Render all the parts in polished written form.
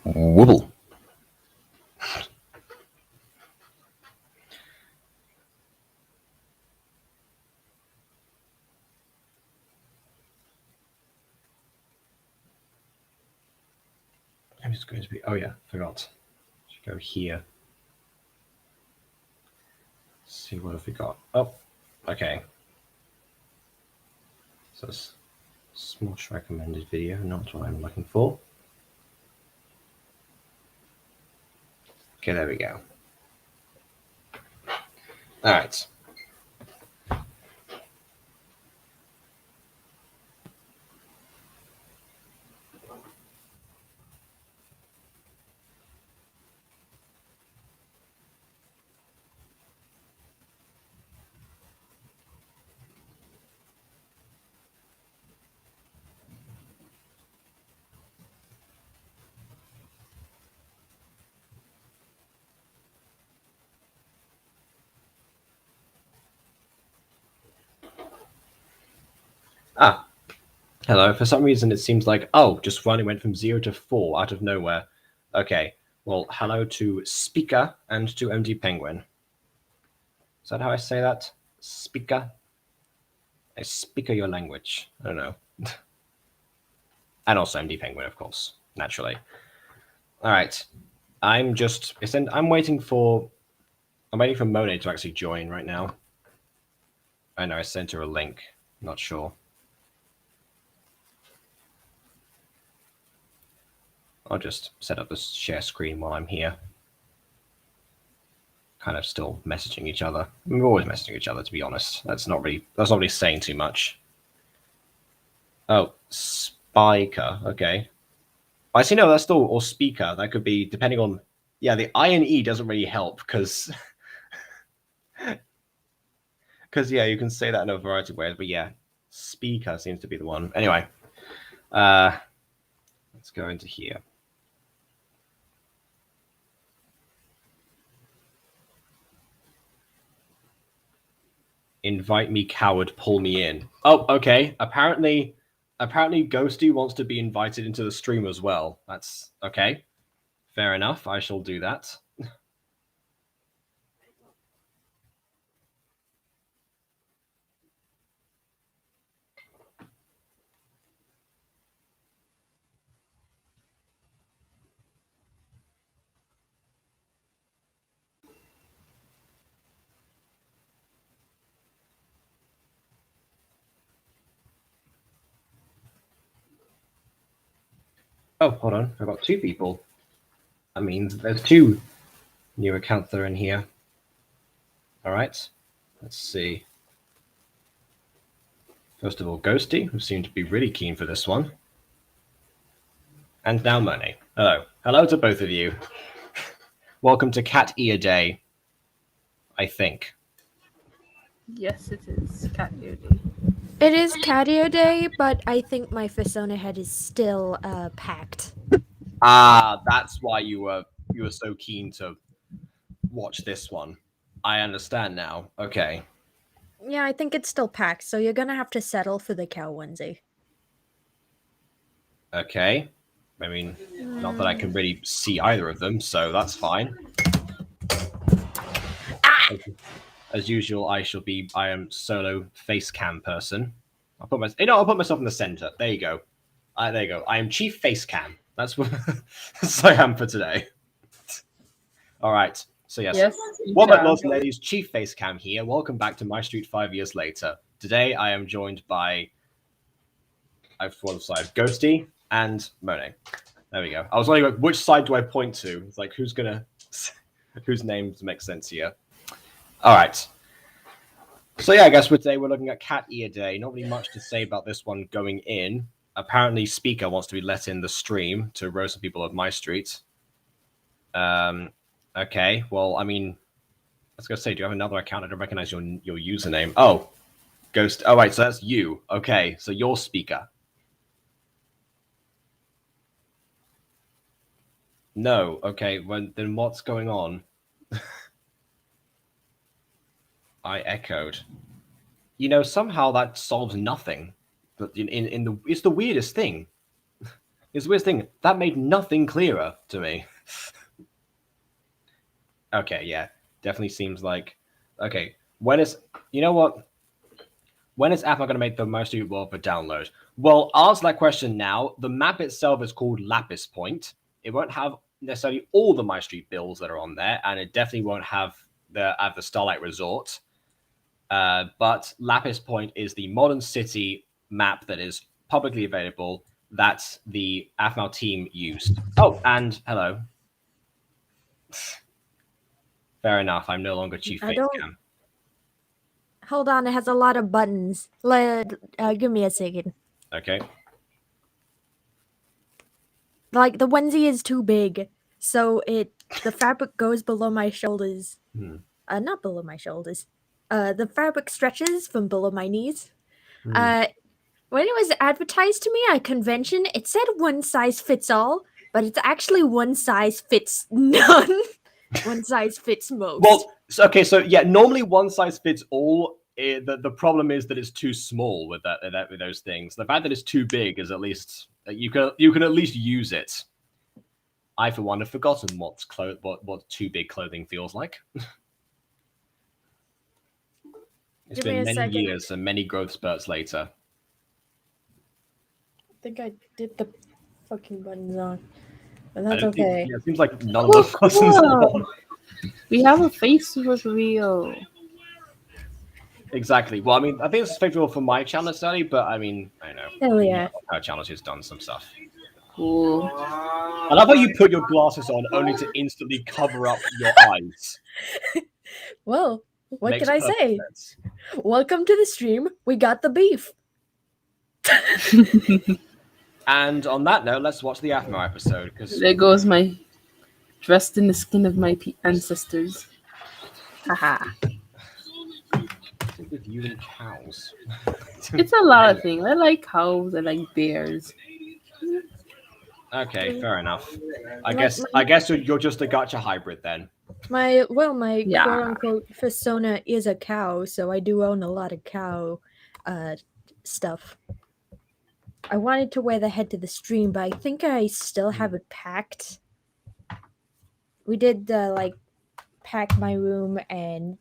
Wobble. I'm just going to be. Oh yeah, forgot. Should go here. Let's see what have we got. Oh, okay. So it's most recommended video, not what I'm looking for. Okay, there we go. All right. Ah, hello. For some reason, it seems like, oh, just finally went from 0 to 4 out of nowhere. Okay. Well, hello to Speaker and to MD Penguin. Is that how I say that? Speaker? I speak your language. I don't know. And also MD Penguin, of course, naturally. All right. I'm waiting for Monet to actually join right now. I know I sent her a link. Not sure. I'll just set up this share screen while I'm here. Kind of still messaging each other. We're always messaging each other, to be honest. That's not really saying too much. Oh, Spiker. Okay. I see. No, that's still or speaker. That could be depending on. Yeah, the I and E doesn't really help because yeah, you can say that in a variety of ways. But yeah, speaker seems to be the one. Anyway, let's go into here. Invite me, coward. Pull me in. Oh, okay. Apparently, Ghosty wants to be invited into the stream as well. That's okay. Fair enough. I shall do that. Oh, hold on. I've got 2 people. That means there's 2 new accounts that are in here. All right. Let's see. First of all, Ghosty, who seemed to be really keen for this one. And now Monet. Hello. Hello to both of you. Welcome to Cat Ear Day, I think. Yes, it is Cat Ear Day. It is Cat Ear Day, but I think my Fisona head is still packed. Ah, that's why you were so keen to watch this one. I understand now. Okay. Yeah, I think it's still packed, so you're gonna have to settle for the cow onesie. Okay. I mean, not that I can really see either of them, so that's fine. As usual, I am solo face cam person. I'll put myself in the center. There you go. There you go. I am chief face cam. That's what I am for today. All right. So yes. Well, my lords and ladies, chief face cam here. Welcome back to MyStreet 5 years later. Today I am joined by Ghosty and Monet. There we go. I was wondering which side do I point to? It's like whose names make sense here. All right. So yeah, I guess today we're looking at Cat Ear Day. Not really much to say about this one going in. Apparently, Speaker wants to be let in the stream to roast some people at MyStreet. Okay. Well, I mean, I was gonna say, do you have another account? I don't recognize your username. Oh, Ghost. Oh, right. So that's you. Okay. So you're Speaker. No. Okay. Well, then what's going on? I echoed. You know, somehow that solves nothing. But it's the weirdest thing. It's a weird thing. That made nothing clearer to me. Okay, yeah. Definitely seems like... Okay, when is... You know what? When is Apple going to make the MyStreet world for download? Well, I'll answer that question now. The map itself is called Lapis Point. It won't have necessarily all the MyStreet builds that are on there, and it definitely won't have the Starlight Resort. But Lapis Point is the modern city map that is publicly available that the AFMAL team used. Oh, and hello. Fair enough. I'm no longer Chief Facecam. Hold on, it has a lot of buttons. Give me a second. Okay. Like, the onesie is too big, so the fabric goes below my shoulders. Not below my shoulders. The fabric stretches from below my knees. When it was advertised to me at a convention, it said one size fits all, but it's actually one size fits none. One size fits most. Well, so yeah, normally one size fits all. The problem is that it's too small with with those things. The fact that it's too big is at least you can at least use it. I for one have forgotten what too big clothing feels like. It's been many years and many growth spurts later. I think I did the fucking buttons on, but that's okay. It seems like none of the buttons are on. We have a face reveal. Exactly. Well, I mean, I think it's favorable for my channel study, but I mean, I know. Hell yeah. Our channel has done some stuff. Cool. I love how you put your glasses on only to instantly cover up your eyes. Well, what Makes can I perfect say? sense. Welcome to the stream. We got the beef. And on that note, let's watch the AFMO episode. Because There goes my dressed in the skin of my ancestors. Haha. with you and cows. It's a lot of things. I like cows. I like bears. Okay, fair enough. I guess you're just a gacha hybrid then. My Yeah. quote unquote persona is a cow, so I do own a lot of cow stuff. I wanted to wear the head to the stream, but I think I still have it packed. We did pack my room and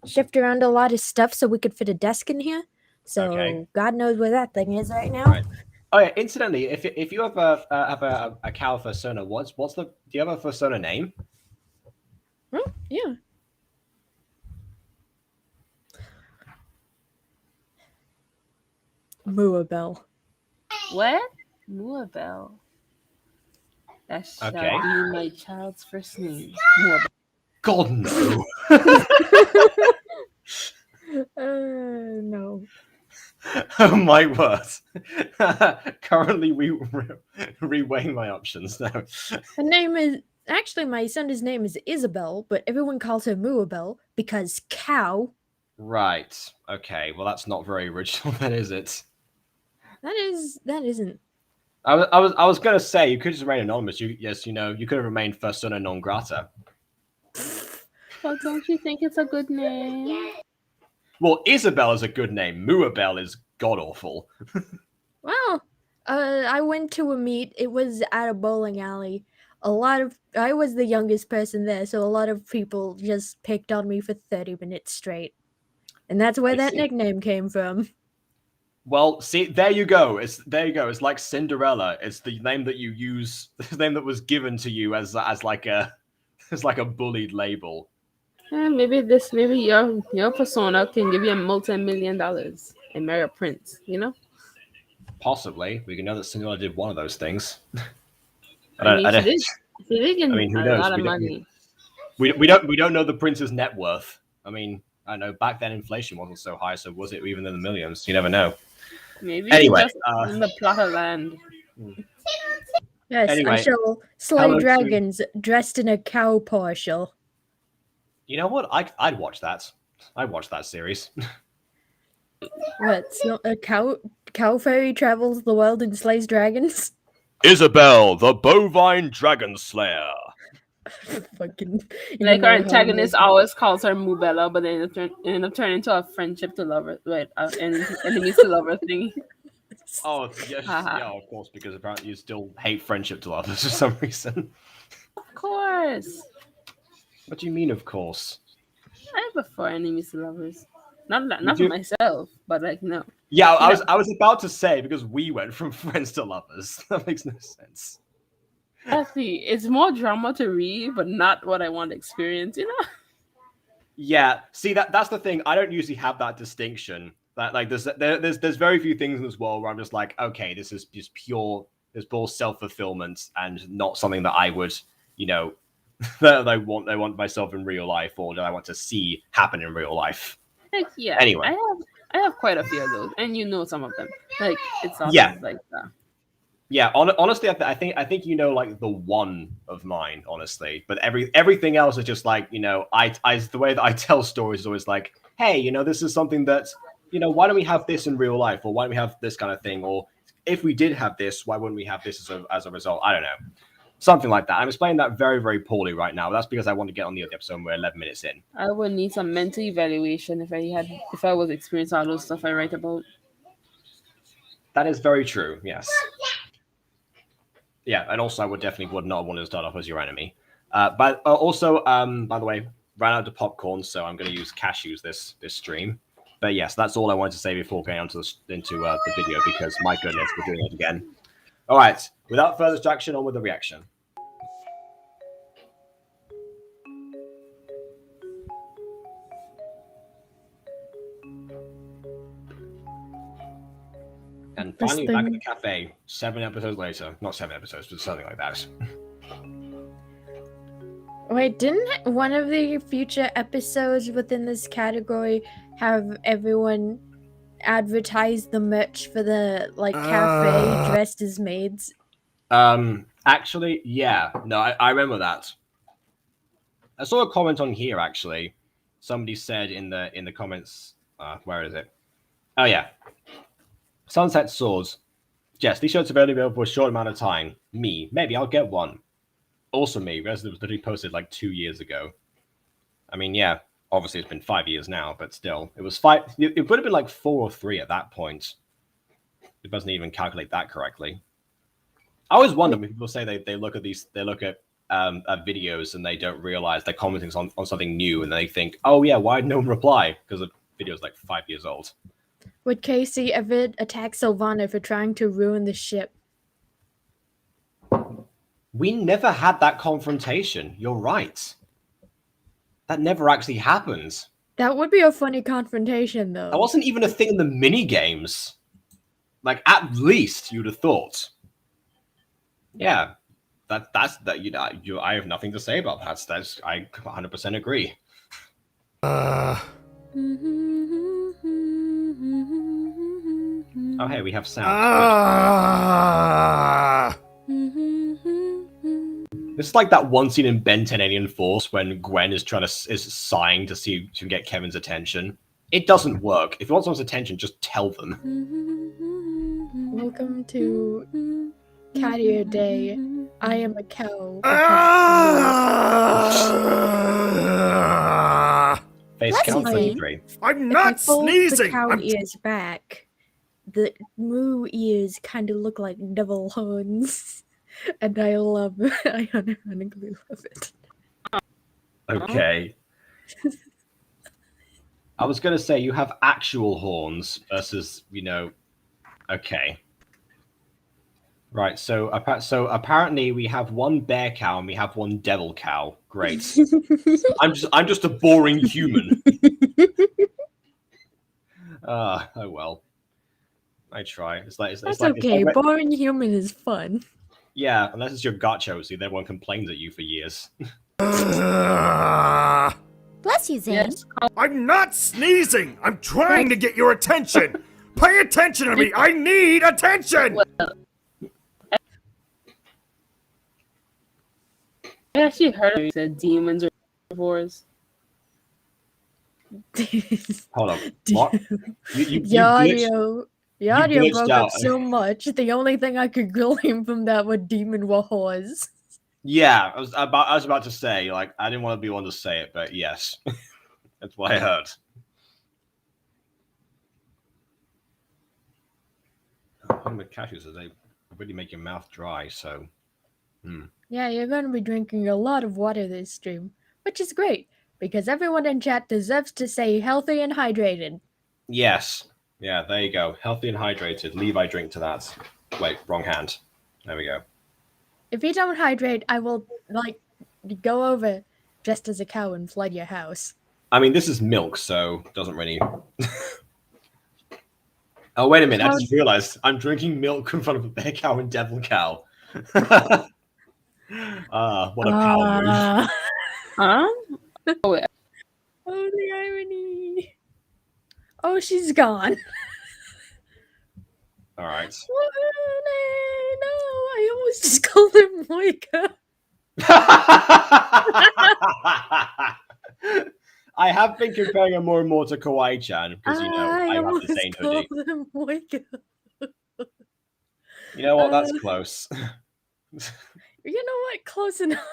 shift around a lot of stuff so we could fit a desk in here. So Okay. God knows where that thing is right now. Right. Oh yeah. Incidentally, if you have a cow persona, do you have a persona name? Oh, yeah. Muabel. What? Muabel. That shall Okay. be my child's first name. Muabel. God no. No. Oh my word. Currently reweighing my options now. Her name is actually my son's name is Isabel, but everyone calls her Muabel because cow. Right. Okay. Well, that's not very original, then, is it? That isn't. I was gonna say you could just remain anonymous. You could have remained persona non grata. Oh, don't you think it's a good name? Well, Isabel is a good name. Muabel is god awful. Well, I went to a meet. It was at a bowling alley. I was the youngest person there, so a lot of people just picked on me for 30 minutes straight. And that's where that nickname came from. Well, see, there you go. It's like Cinderella. It's the name that you use. The name that was given to you as like a bullied label. Maybe your persona can give you $multi-million and marry a prince. You know. Possibly, we can know that Cinderella did one of those things. She did get who a knows? lot of money. We don't know the prince's net worth. I mean, I know back then inflation wasn't so high, so was it even in the millions? You never know. Maybe Anyway, just in the plot of land. Yes, Anyway, I shall slay dragons dressed in a cow partial. You know what? I'd watch that. I'd watch that series. What? So a cow fairy travels the world and slays dragons? Isabel, the bovine dragon slayer. Fucking. Like our antagonist always calls her Mubella, but then end up turning into a friendship to lover, enemies to lover thing. Oh, yes, Haha. yeah, of course, because apparently you still hate friendship to lovers for some reason. Of course. What do you mean, of course? I prefer enemies to lovers. Not You for do? myself, but like no. Yeah, You know. I was about to say because we went from friends to lovers. That makes no sense. Actually, it's more drama to read, but not what I want to experience. Yeah, see that's the thing. I don't usually have that distinction. That like there's very few things in this world where I'm just like, okay, this is just pure self-fulfillment and not something that I would, that I want myself in real life or that I want to see happen in real life. Like yeah, Anyway. I have quite a few of those, and some of them. Like it's awesome. Yeah. Like Yeah, honestly, I think like the one of mine, honestly. But everything else is just like I the way that I tell stories is always like, hey, this is something that why don't we have this in real life, or why don't we have this kind of thing, or if we did have this, why wouldn't we have this as a result? I don't know, something like that. I'm explaining that very very poorly right now. But that's because I want to get on the other episode. We're 11 minutes in. I would need some mental evaluation if I was experiencing all those stuff I write about. That is very true. Yes. Yeah, and also I would not want to start off as your enemy. But also, by the way, ran out of popcorn, so I'm going to use cashews this stream. But yes, that's all I wanted to say before going into the video, because my goodness, we're doing it again. All right, without further distraction, on with the reaction. And finally, back at the cafe, 7 episodes later. Not 7 episodes, but something like that. Wait, didn't one of the future episodes within this category have everyone advertise the merch for the cafe dressed as maids? Actually, yeah. No, I remember that. I saw a comment on here, actually. Somebody said in the comments, where is it? Oh, yeah. Sunset Swords. Jess, these shirts are only available for a short amount of time. Me, maybe I'll get one. Also me, Resident was literally posted like 2 years ago. I mean, yeah, obviously it's been 5 years now, but still. It was 5. It would have been like 4 or 3 at that point. It doesn't even calculate that correctly. I always wonder when people say they look at videos and they don't realize they're commenting on something new and they think, oh yeah, why did no one reply? Because the video's like 5 years old. Would Casey ever attack Sylvana for trying to ruin the ship? We never had that confrontation. You're right. That never actually happened. That would be a funny confrontation, though. That wasn't even a thing in the mini games. Like, at least you'd have thought. Yeah, that's that. I have nothing to say about that. I 100% agree. Oh, hey, we have sound. It's like that one scene in Ben 10 Alien Force when Gwen is sighing to see to get Kevin's attention. It doesn't work. If you want someone's attention, just tell them. Welcome to Carrier Day. I am a cow. Face count 33. I'm not sneezing. The cow ears back. The moo ears kind of look like devil horns, and I unironically love it. Okay. I was gonna say you have actual horns versus Okay. Right. So apparently we have one bear cow and we have one devil cow. Great. I'm just a boring human. Oh well. I try. It's like okay. Boring human is fun. Yeah, unless it's your gacho, so everyone complains at you for years. Bless you, Zane. Yes. I'm not sneezing. I'm trying to get your attention. Pay attention to me. I need attention. I actually heard it said demons are herbivores. Hold on. What? You Your audio glitched broke out. up so much. The only thing I could glean from that were demon wahors. Yeah, I was about to say, like, I didn't want to be one to say it, but yes. That's what I heard. problem with cashews is they really make your mouth dry. So, Yeah, you're going to be drinking a lot of water this stream, which is great because everyone in chat deserves to stay healthy and hydrated. yes, yeah, there you go. Healthy and hydrated. Levi, drink to that. Wait, wrong hand. There we go. If you don't hydrate, I will go over dressed as a cow and flood your house. I mean, this is milk, so it doesn't really. Oh, wait a minute! I just realized I'm drinking milk in front of a bear cow and devil cow. What a power move! Huh? Oh, the irony! Oh, she's gone. All right. No, I almost just called her Moika. I have been comparing her more and more to Kawaii-chan because I have the same hoodie. Called her Moika. You know what? That's close. You know what? Close enough.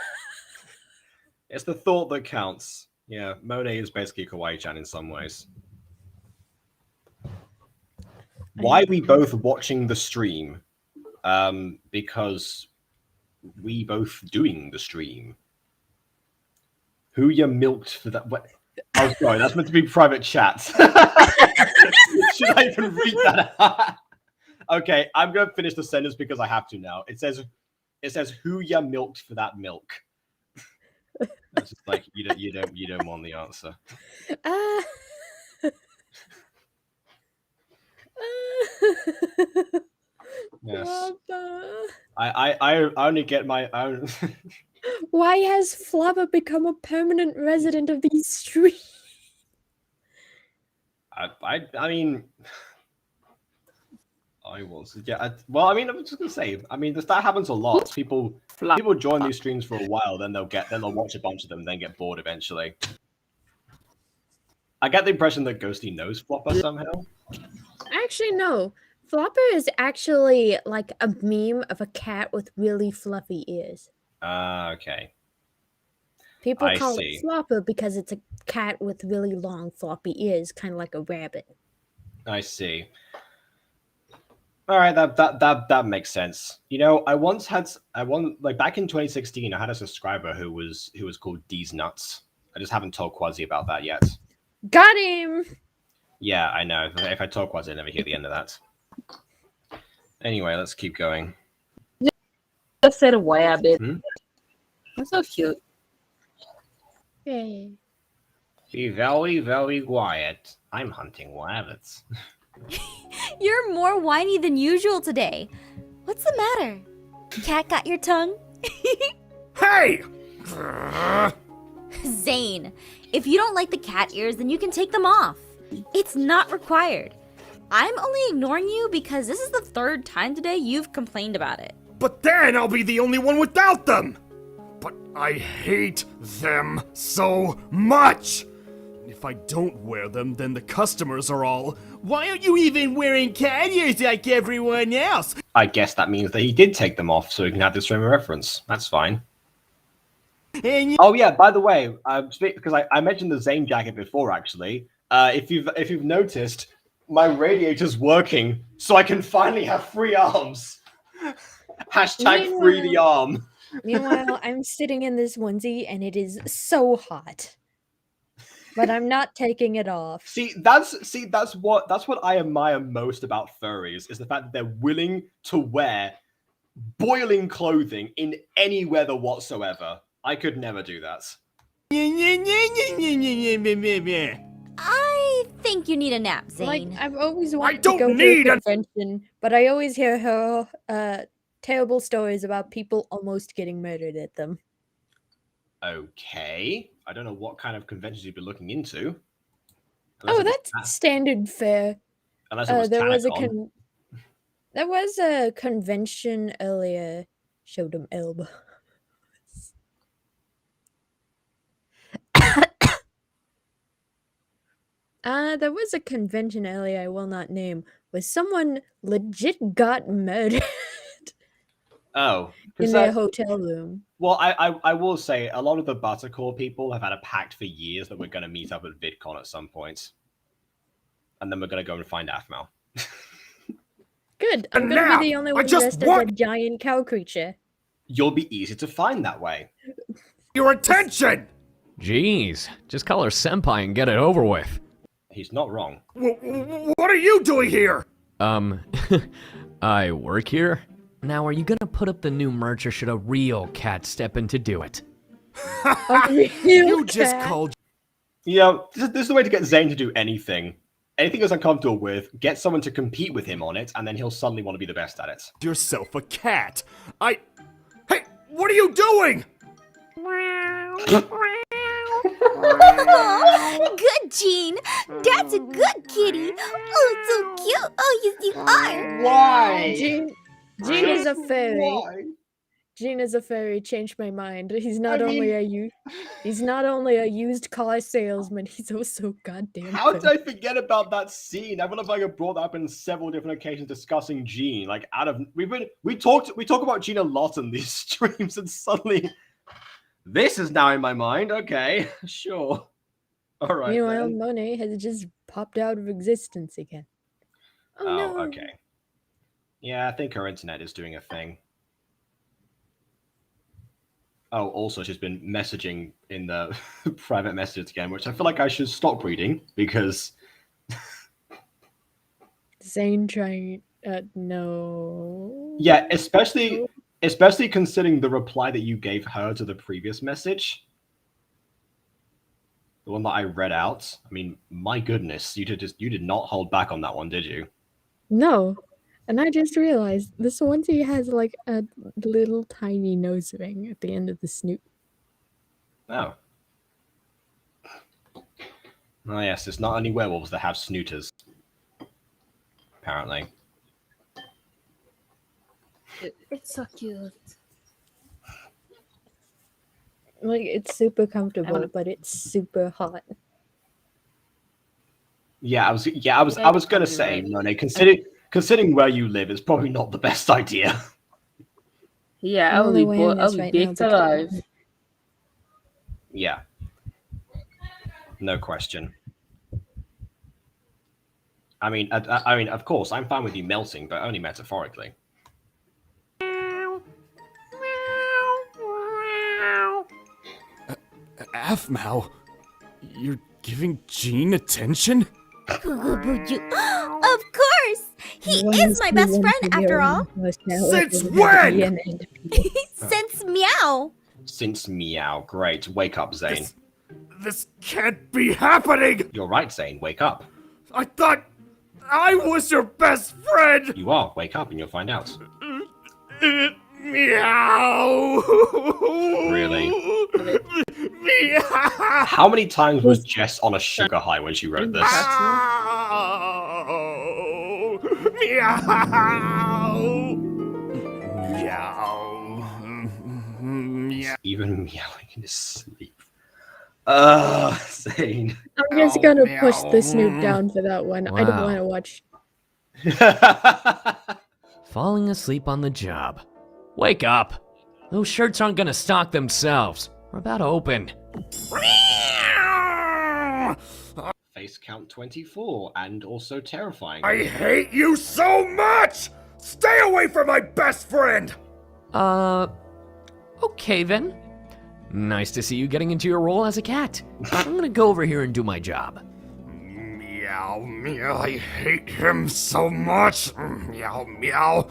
It's the thought that counts. Yeah, Monet is basically Kawaii-chan in some ways. Why are we both watching the stream? Because we both doing the stream. Who you milked for that? What? Oh, sorry, that's meant to be private chat. Should I even read that out? Okay, I'm gonna finish the sentence because I have to now. It says who you milked for that milk. It's just like you don't want the answer. Yes. I only get my own. Why has Flubber become a permanent resident of these streets? I mean, I was well. I mean, I'm just gonna say. I mean, that happens a lot. People join these streams for a while, then they'll watch a bunch of them, then get bored eventually. I get the impression that Ghosty knows Flopper somehow. Actually, no. Flopper is actually like a meme of a cat with really fluffy ears. Okay. People I call see. it Flopper because it's a cat with really long floppy ears, kind of like a rabbit. I see. All right, that makes sense. You know, I once like back in 2016, I had a subscriber who was called D's Nuts. I just haven't told Quasi about that yet. Got him. Yeah, I know. If I told Quasi, I'd never hear the end of that. Anyway, let's keep going. Just said a rabbit. Hmm? That's so cute. Yay. Be very, very quiet. I'm hunting rabbits. You're more whiny than usual today. What's the matter? Cat got your tongue? Hey! Zane, if you don't like the cat ears, then you can take them off. It's not required. I'm only ignoring you because this is the third time today you've complained about it. But then I'll be the only one without them! But I hate them so much! If I don't wear them, then the customers are all, "Why aren't you even wearing cat ears like everyone else?" I guess that means that he did take them off, so he can have this frame of reference. That's fine. And Oh yeah, by the way, because I mentioned the Zane jacket before, actually. If you've noticed, my radiator's working, so I can finally have free arms. Hashtag free the arm. Meanwhile, I'm sitting in this onesie and it is so hot. But I'm not taking it off. That's what I admire most about furries is the fact that they're willing to wear boiling clothing in any weather whatsoever. I could never do that. I think you need a nap, Like, Zane. I've always wanted don't to go need to a- a convention, but I always hear her terrible stories about people almost getting murdered at them. Okay. I don't know what kind of conventions you'd be looking into. Oh, that's standard fare. Unless it was There was TanaCon. there was a convention earlier. Showed them elbow. There was a convention earlier I will not name where someone legit got murdered Oh. in their hotel room. Well, I will say a lot of the Buttercore people have had a pact for years that we're going to meet up at VidCon at some point. And then we're going to go and find Aphmau. Good. I'm And gonna now, be the only I one just dressed as a want- giant cow creature. You'll be easy to find that way. Your attention! Jeez, just call her senpai and get it over with. He's not wrong. What are you doing here? I work here? Now, are you gonna put up the new merch or should a real cat step in to do it? You just called You know, this is the way to get Zane to do anything. Anything he's uncomfortable with, get someone to compete with him on it, and then he'll suddenly want to be the best at it. yourself a cat. Hey, what are you doing? Oh, good, Gene. That's a good kitty. Oh, so cute. Oh, yes, you are. Why? Gene is a fairy. Gene is a fairy. Changed my mind. He's not only a used car salesman. He's also goddamn. How did I forget about that scene? I feel like I brought that up in several different occasions discussing Gene. Like we talk about Gene a lot in these streams, and suddenly this is now in my mind. Okay, sure. All right. Meanwhile, then. Monet has just popped out of existence again. Oh, no. Okay. Yeah, I think her internet is doing a thing. Oh, also, she's been messaging in the private messages again, which I feel like I should stop reading because. Zane trying. No. Yeah, especially considering the reply that you gave her to the previous message. The one that I read out. I mean, my goodness, you did not hold back on that one, did you? No. And I just realized this onesie has like a little tiny nose ring at the end of the snoot. Oh. Oh yes, it's not only werewolves that have snooters. Apparently. It's so cute. Like, it's super comfortable, wanna- but it's super hot. Yeah, I was gonna say, Monet, considering where you live, it's probably not the best idea. Yeah, I'm only wearing this right now baked because- alive. Yeah. No question. I mean, of course, I'm fine with you melting, but only metaphorically. Afmao, you're giving Gene attention? Of course. He is my best friend, after all. Since when? Since Meow. Since meow, great. Wake up, Zane. This can't be happening! You're right, Zane. Wake up. I thought I was your best friend! You are. Wake up, and you'll find out. Meow! Really? Meow! How many times was Jess on a sugar high when she wrote this? Meow! Meow! Meow! Even meowing in his sleep. Zane. I'm just gonna push the snoot down for that one. I don't Wow. want to watch. Falling asleep on the job. Wake up! Those shirts aren't gonna stock themselves. We're about to open. Face count 24, and also terrifying. I hate you so much! Stay away from my best friend! Okay then. Nice to see you getting into your role as a cat. I'm gonna go over here and do my job. Meow, meow, I hate him so much. Meow, meow.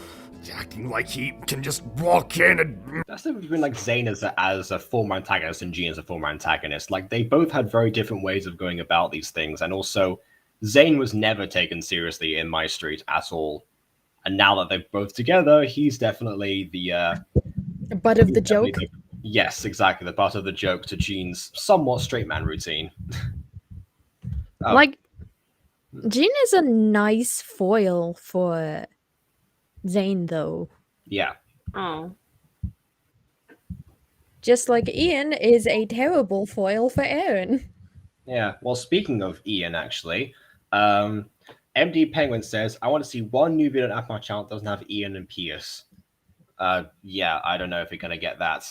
Acting like he can just walk in and... That's the difference between like Zane as a former antagonist and Gene as a former antagonist. Like they both had very different ways of going about these things, and also Zane was never taken seriously in MyStreet at all. And now that they're both together, he's definitely the Butt of the joke. yes, exactly, the butt of the joke to Gene's somewhat straight man routine. Oh. Like, Gene is a nice foil for Zane, though. Yeah. Oh. Just like Ian is a terrible foil for Aaron. Yeah. Well, speaking of Ian, actually, MD Penguin says, I want to see one new video on my channel that doesn't have Ian and Pierce. Yeah, I don't know if you're going to get that.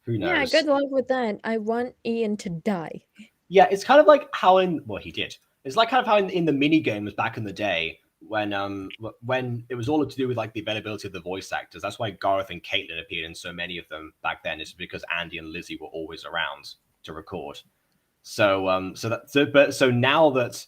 Who knows? Yeah, good luck with that. I want Ian to die. Yeah, it's kind of like how he did. It's like kind of how in the mini games back in the day, when it was all to do with like the availability of the voice actors. That's why Gareth and Caitlin appeared in so many of them back then. Is because Andy and Lizzie were always around to record. So now that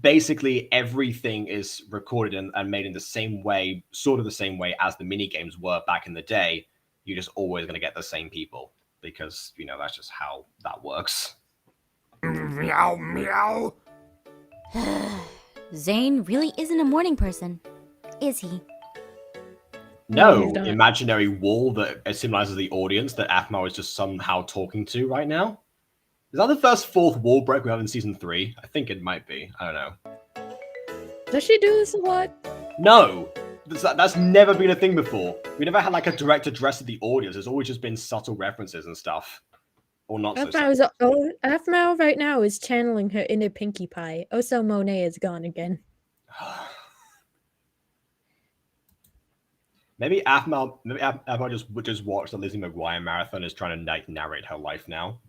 basically everything is recorded and made in the same way, sort of the same way as the mini games were back in the day, you're just always going to get the same people because that's just how that works. Meow meow. Zane really isn't a morning person, is he? No, he's not. imaginary wall that symbolizes the audience that Aphmau is just somehow talking to right now. Is that the fourth wall break we have in season 3? I think it might be. I don't know. Does she do this a lot? No, that's never been a thing before. We never had like a direct address to the audience. There's always just been subtle references and stuff, or not so. Aphmau right now is channeling her inner Pinkie Pie. Also, Monet is gone again. Maybe Aphmau just watched the Lizzie McGuire marathon and is trying to narrate her life now.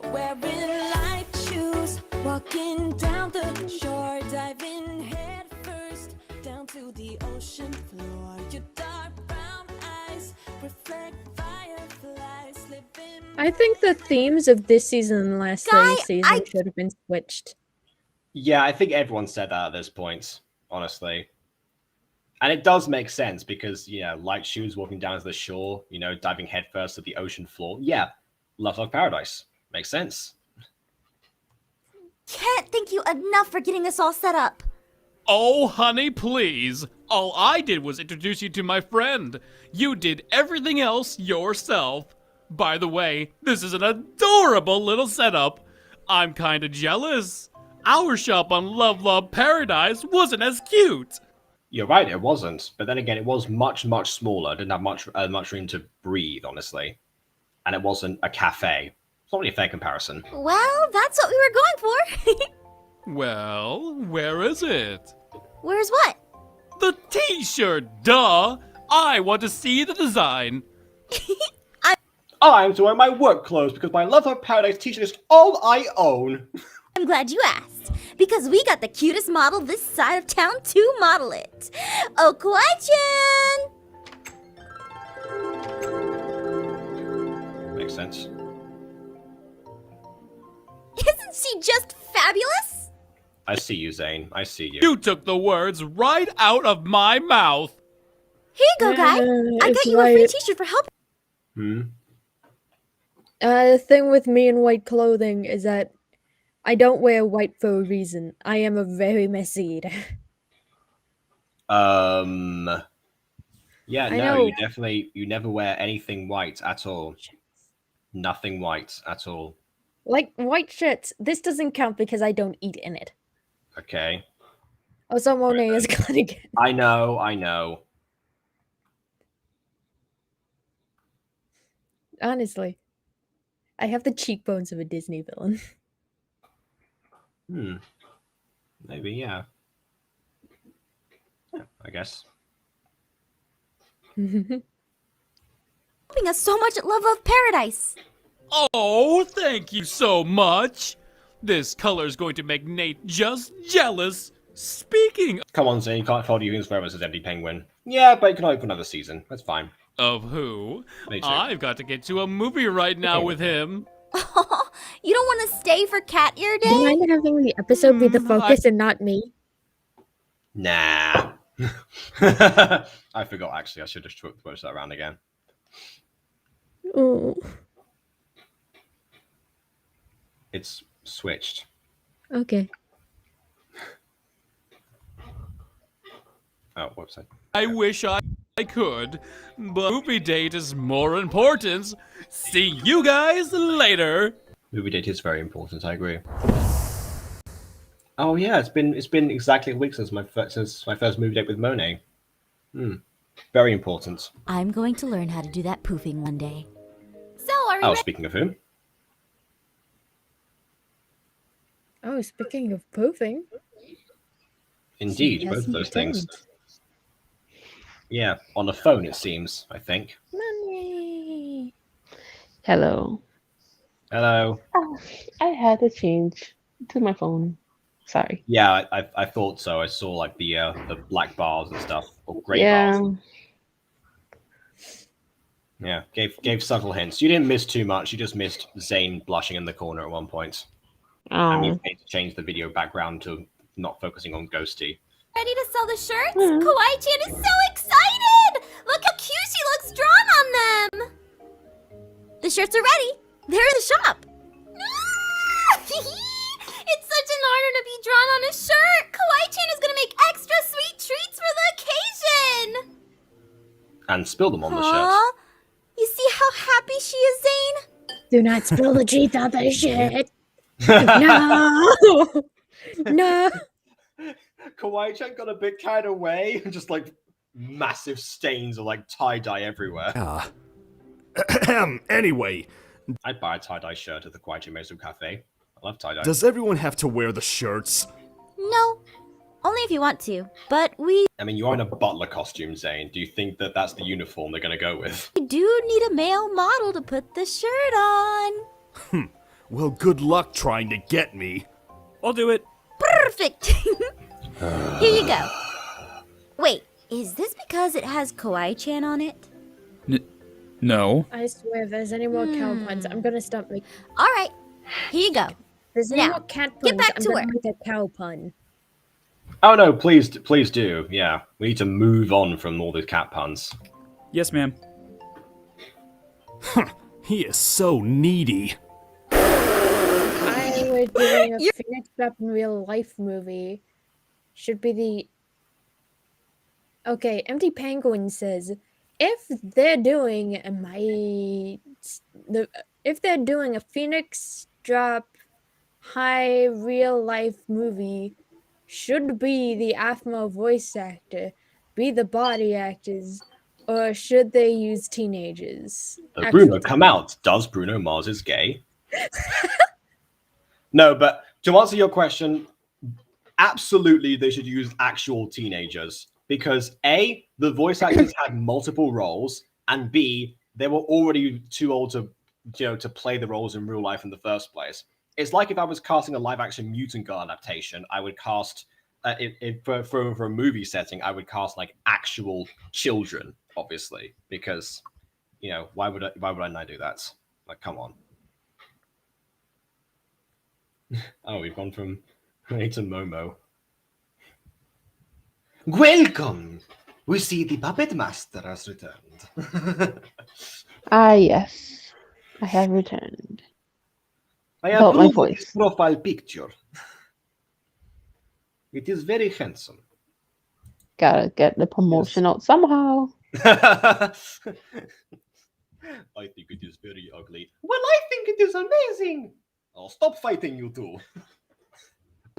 Wearing light shoes, walking down the shore, diving head first down to the ocean floor. Your dark brown eyes reflect fireflies slipping. I think the themes of this season and last Guy, season should have been switched. Yeah, I think everyone said that at this point, honestly. And it does make sense because, light shoes walking down to the shore, diving headfirst to the ocean floor. Yeah, Lovelock Paradise. Makes sense. Can't thank you enough for getting this all set up. Oh, honey, please. All I did was introduce you to my friend. You did everything else yourself. By the way, this is an adorable little setup. I'm kinda jealous. Our shop on Love Paradise wasn't as cute. You're right, it wasn't. But then again, it was much, much smaller. Didn't have much room to breathe, honestly. And it wasn't a cafe. It's not really a fair comparison. Well, that's what we were going for. Well, where is it? Where's what? The t-shirt, duh! I want to see the design. I'm wearing my work clothes because my Love of Paradise t-shirt is all I own. I'm glad you asked, because we got the cutest model this side of town to model it. Oh, Kwai-chan! Makes sense. Isn't she just fabulous? I see you, Zane. I see you. You took the words right out of my mouth. Here you go, Guy. I got you a free t-shirt for helping. The thing with me in white clothing is that I don't wear white for a reason. I am a very messy eater. Yeah, I no, know. you never wear anything white at all. Nothing white at all. Like white shirts. This doesn't count because I don't eat in it. Okay. Also, Monet is gone again. I know. Honestly, I have the cheekbones of a Disney villain. Maybe, yeah. Yeah, I guess. Helping us so much at Love of Paradise. Oh, thank you so much. This color's going to make Nate just jealous. Speaking Come on, Zane, you can't fold your wings forever, says Empty Penguin. Yeah, but you can hope for another season. That's fine. of who, Me too. I've got to get to a movie right now with him. You don't want to stay for Cat Ear Do you Day? mind having the episode be the focus and not me? Nah. I forgot, actually. I should have switched that around again. Oh, It's switched. okay. Oh, whoops. I wish I could, but movie date is more important. See you guys later. Movie date is very important, I agree. Oh yeah, it's been exactly a week since my first movie date with Monet. Very important. I'm going to learn how to do that poofing one day. So, are we Oh, ready? speaking of whom? Oh, speaking of poofing. Indeed, Yes, both of you those things. don't. Yeah, on the phone it seems, I think. Money. Hello. Hello. I had to change to my phone. Sorry. Yeah, I thought so. I saw like the black bars and stuff, or grey Yeah. bars. Yeah, gave subtle hints. You didn't miss too much. You just missed Zane blushing in the corner at one point. And we Oh. made to change the video background to not focusing on Ghosty. Ready to sell the shirts? Hmm. Kawaii-chan is so excited! Look how cute she looks drawn on them! The shirts are ready. They're in the shop. It's such an honor to be drawn on a shirt. Kawaii-chan is gonna make extra sweet treats for the occasion. And spill them on the shirt. Aw, you see how happy she is, Zane? Do not spill the cheats on the shit. No. No. Kawaii-chan got a bit carried away, and just like massive stains of like tie-dye everywhere. Anyway, I'd buy a tie-dye shirt at the Kawaii-chan Meizu Cafe. I love tie-dye. does everyone have to wear the shirts? No, only if you want to. But we I mean, you're in a butler costume, Zane. Do you think that that's the uniform they're going to go with? do need a male model to put the shirt on. Well, good luck trying to get me. I'll do it. Perfect. Here you go. Wait, is this because it has Kawaii-chan on it? No. I swear, if there's any more cow puns, I'm gonna stop making. All right, here you go. If there's any Now, more cat puns, get back I'm to gonna work. make a cow pun. Oh no, please do. Yeah, we need to move on from all the cat puns. Yes, ma'am. He is so needy. I was doing a Phoenix Rap in real life movie. Should be the. Okay, Empty Penguin says, if they're doing if they're doing a Phoenix Drop high real life movie, should be the AFMO voice actor, be the body actors, or should they use teenagers? Bruno, come out. Does Bruno Mars is gay? No, but to answer your question, absolutely they should use actual teenagers. Because A, the voice actors had multiple roles, and B, they were already too old to play the roles in real life in the first place. It's like if I was casting a live-action Mutant Girl adaptation, I would cast for a movie setting, I would cast like actual children, obviously, because why would I not do that? Like, come on. Oh, we've gone from Ray to Momo. Welcome! We see the puppet master has returned. Ah, yes. I have returned. I About my approve voice. this profile picture. It is very handsome. Gotta get the promotion out somehow. I think it is very ugly. Well, I think it is amazing. I'll stop fighting you two.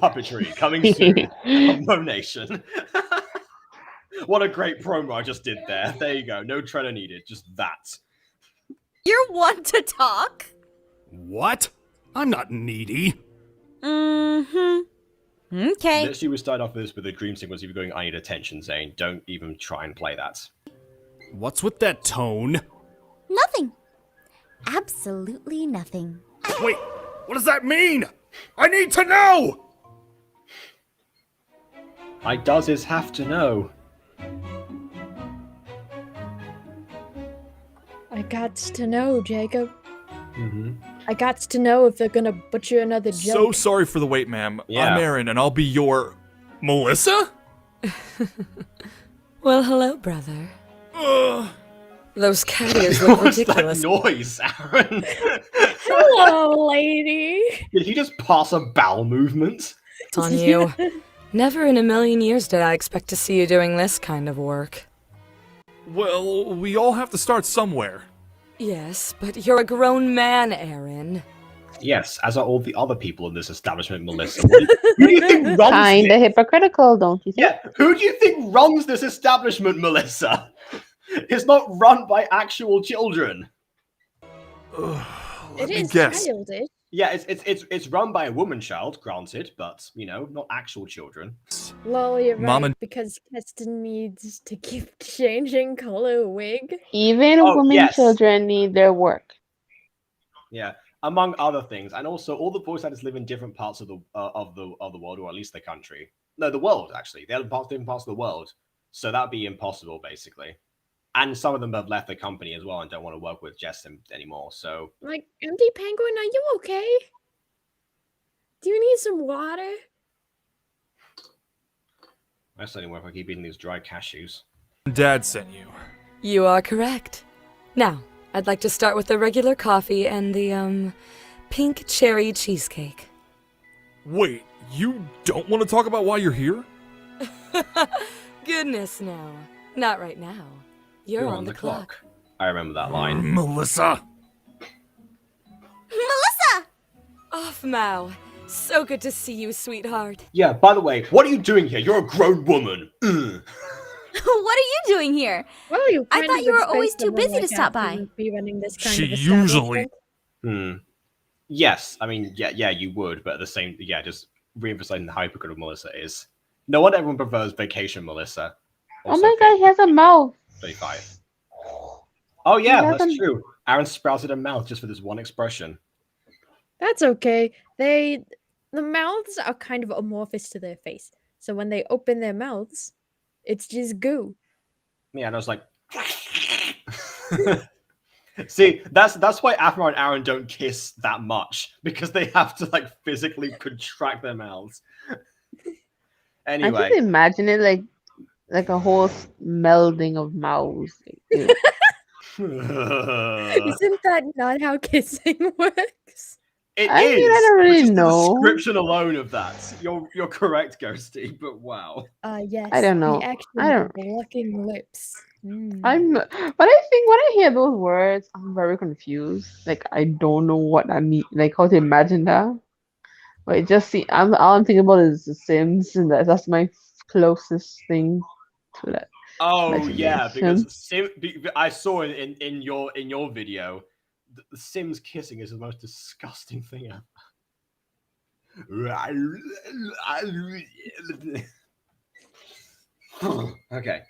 Puppetry coming soon on Mo Nation. What a great promo I just did there. There you go. No trailer needed. Just that. You're one to talk. What? I'm not needy. Mm-hmm. Okay. Literally, we started off this with a dream sequence. If you're going, I need attention, Zane. Don't even try and play that. What's with that tone? Nothing. Absolutely nothing. Wait, what does that mean? I need to know! I does is have to know. I got to know, Jacob. Mm-hmm. I got to know if they're gonna butcher another joke. So sorry for the wait, ma'am. Yeah. I'm Aaron, and I'll be your... Melissa? Well, hello, brother. Ugh. Those cat ears look What's ridiculous. that noise, Aaron? Hello, lady. Did he just pass a bowel movement? It's on you. Never in a million years did I expect to see you doing this kind of work. Well, we all have to start somewhere. Yes, but you're a grown man, Aaron. Yes, as are all the other people in this establishment, Melissa. Who do you think runs Kinda this? hypocritical, don't you think? Yeah, who do you think runs this establishment, Melissa? It's not run by actual children. Let It me is guess. childish. Yeah, it's run by a woman child, granted, but not actual children. Lol, you're right, Mom and- because Keston needs to keep changing color wig. Even Oh, women yes. children need their work. Yeah, among other things, and also all the voice actors live in different parts of the world, or at least the country. No, the world actually. They live in different parts of the world, so that'd be impossible basically. And some of them have left the company as well and don't want to work with Jess anymore. So, Like, MD Penguin, are you okay? Do you need some water? that's only work if I keep eating these dry cashews. Dad sent you. You are correct. Now, I'd like to start with the regular coffee and the, pink cherry cheesecake. Wait, you don't want to talk about why you're here? Goodness, no. Not right now. You're on the clock. I remember that line. Melissa! Melissa! Off, Mao. So good to see you, sweetheart. Yeah, by the way, what are you doing here? You're a grown woman. Ugh. What are you doing here? Well, you I kind thought of you were expect always too someone busy to like stop us by. to be running this kind She of usually- establishment. Yes, I mean, yeah, you would, but at the same, just re-emphasizing how hypocritical Melissa is. No wonder everyone prefers Vacation Melissa. Oh my god, he has a mouth. 35. Oh yeah, has that's a- true. Aaron sprouted a mouth just for this one expression. That's okay. The mouths are kind of amorphous to their face. So when they open their mouths, it's just goo. Yeah, and I was like, see, that's why Afro and Aaron don't kiss that much, because they have to like physically contract their mouths. I Anyway, just imagine it like a whole melding of mouths. Isn't that not how kissing works? It I is. mean, I don't really just know. The description alone of that. You're correct, Ghosty, but wow. Yes. I don't know. The action I don't- of licking lips. Mm. But I think when I hear those words, I'm very confused. Like I don't know what I mean, like how to imagine that. But it just see, all I'm thinking about is The Sims, and that's my closest thing to that. Oh yeah, Imagination. because I saw in your video, the Sims kissing is the most disgusting thing ever. Okay.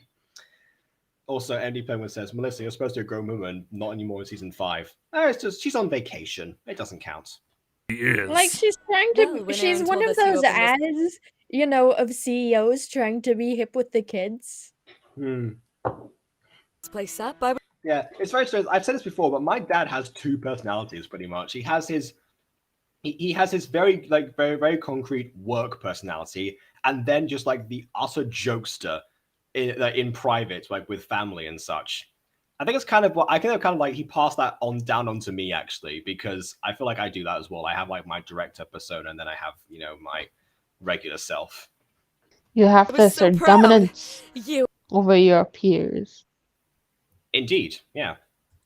Also, MD Penguin says, Melissa, you're supposed to be a grown woman, not anymore in season 5. Oh, it's just she's on vacation. It doesn't count. He is. Like she's trying to. Well, when she's Aaron one told of us you those opened this- ads, of CEOs trying to be hip with the kids. Hmm. This place up. I Yeah, it's very strange. I've said this before, but my dad has two personalities pretty much. He has his he has his very very concrete work personality, and then just like the utter jokester in private, like with family and such. I think it's kind of like he passed that on down onto me actually, because I feel like I do that as well. I have like my director persona, and then I have my regular self. You have I to was so assert proud. dominance You over your peers. Indeed, yeah.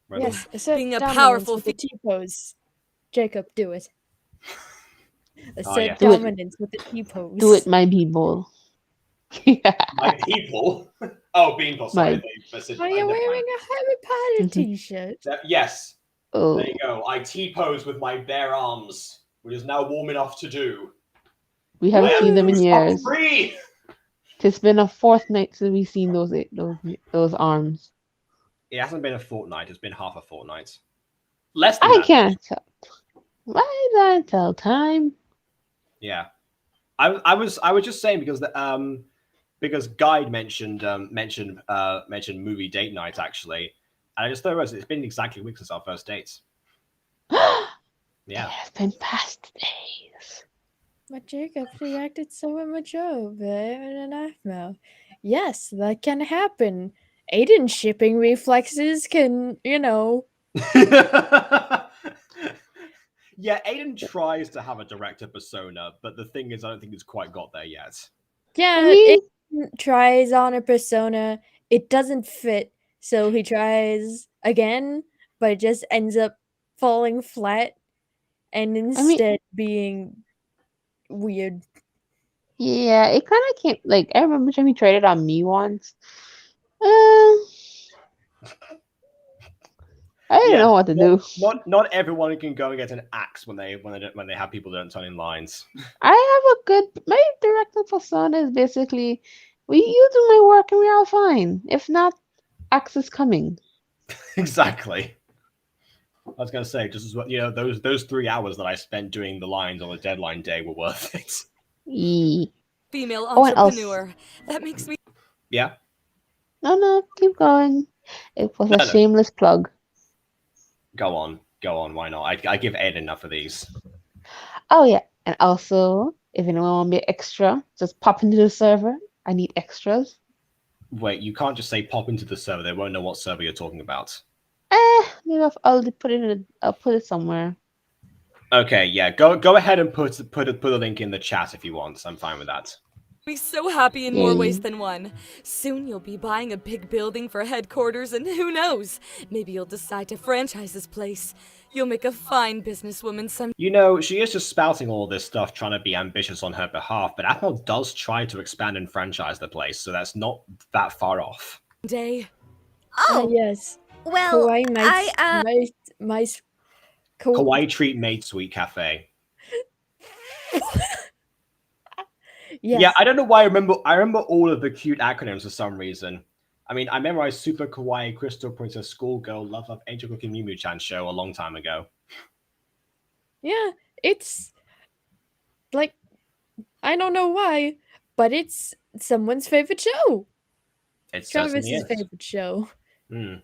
Right on. Yes, assert Being a dominance powerful with the T-pose. Jacob, do it. Assert yeah. Do it. dominance with the T-pose. Do it, my people. My people. Oh, Beanpole. Sorry. Are you wearing a Harry Potter Mhm. T-shirt? Yes. Oh, There you go. I T-pose with my bare arms, which is now warm enough to do. we haven't I am seen them in I'm years. free. It's been a fortnight since we've seen those arms. It hasn't been a fortnight. It's been half a fortnight. Less than I that. can't tell. Why did I tell time? Yeah. I was just saying because Guide mentioned movie date night actually, and I just thought it's been exactly a week since our first dates. It Yeah. has been past days. But Jacob reacted so immature, but enough now. Yes, that can happen. Aiden's shipping reflexes can, Yeah, Aiden tries to have a director persona, but the thing is, I don't think he's quite got there yet. Yeah, I mean- Aiden tries on a persona. It doesn't fit, so he tries again, but it just ends up falling flat and instead being weird. Yeah, it kind of came. Like I remember when he tried it on me once. I didn't know what to do. Not everyone can go and get an axe when they have people that don't turn in lines. I have a good. My director persona is basically, you do my work and we're all fine. If not, axe is coming. Exactly. I was gonna say, just as well, those 3 hours that I spent doing the lines on the deadline day were worth it. Yee. Female Oh, and entrepreneur. That makes me. Yeah. No, keep going. It was a No. shameless plug. Go on. Why not? I give Ed enough of these. Oh yeah, and also if anyone want to be extra, just pop into the server. I need extras. Wait, you can't just say pop into the server. They won't know what server you're talking about. Maybe I'll put it I'll put it somewhere. Okay, yeah. Go ahead and put a link in the chat if you want. I'm fine with that. Be so happy in more Yay. ways than one. Soon you'll be buying a big building for headquarters, and who knows? Maybe you'll decide to franchise this place. You'll make a fine businesswoman some She is just spouting all this stuff, trying to be ambitious on her behalf, but Apple does try to expand and franchise the place, so that's not that far off. day. Oh, Yes. well, Kawaii my Kawaii Treat Made Sweet Cafe. Yes. Yeah, I don't know why I remember all of the cute acronyms for some reason. I mean, I memorized Super Kawaii Crystal Princess Schoolgirl Love of Angel Cookie Mew Mew Chan show a long time ago. Yeah, it's like I don't know why, but it's someone's favorite show. It certainly Travis's is. favorite show. Hmm.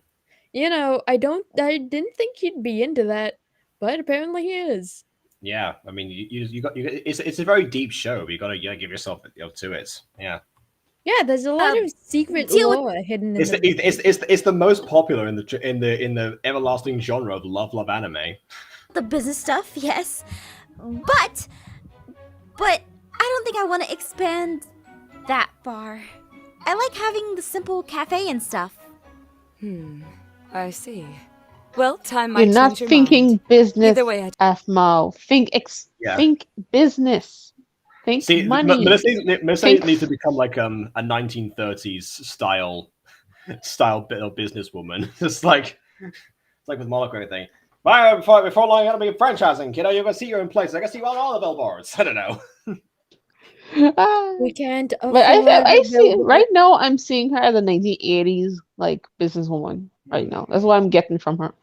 I didn't think he'd be into that, but apparently he is. Yeah, I mean, it's a very deep show, but you gotta give yourself to it. Yeah. Yeah, there's a lot of secret deal with- lore hidden in It's the most popular in the everlasting genre of love anime. the business stuff, yes. But I don't think I want to expand that far. I like having the simple cafe and stuff. I see. Well, time might You're not change your thinking mind. business, Either way, Afmao. Think business. Think See, money. Mercedes needs to become like a 1930s style bit of businesswoman. It's like with Monaco and everything. Before long, you're gonna be franchising, kiddo. You're gonna see your own place. I can see you on all the billboards. I don't know. We can't afford But I see billboard. right now. I'm seeing her as a 1980s like businesswoman right now. That's what I'm getting from her.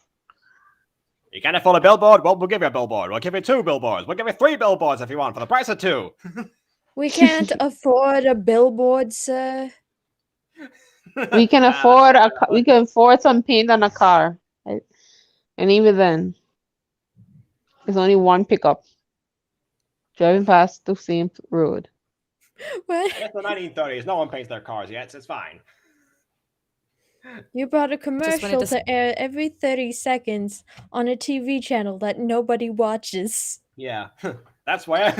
You can't afford a billboard? Well, we'll give you a billboard. We'll give you 2 billboards. We'll give you 3 billboards if you want for the price of 2. We can't afford a billboard, sir. We can afford we can afford some paint on a car, right? And even then, there's only one pickup driving past the same road. What? It's the 1930s. No one paints their cars yet. So it's fine. You brought a wanted commercial to to air every 30 seconds on a TV channel that nobody watches. Yeah, that's why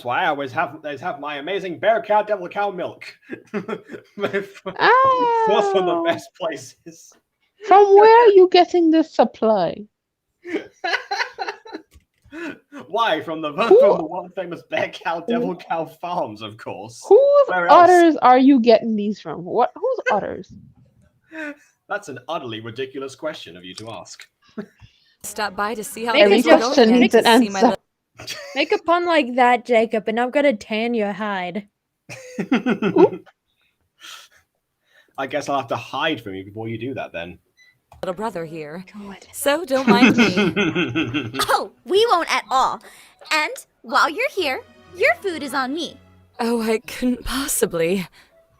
I always have my amazing bear cow devil cow milk. Sourced from the best places. From where are you getting this supply? Why? From the one famous bear cow devil cow farms, of course. Whose Where else? udders are you getting these from? Whose udders? That's an utterly ridiculous question of you to ask. stop by to see how Every things are question going. needs and an to see my answer. Make a pun like that, Jacob, and I'm gonna tan your hide. I guess I'll have to hide from you before you do that then. little brother here. So don't mind me. Oh, we won't at all. And while you're here, your food is on me. Oh, I couldn't possibly.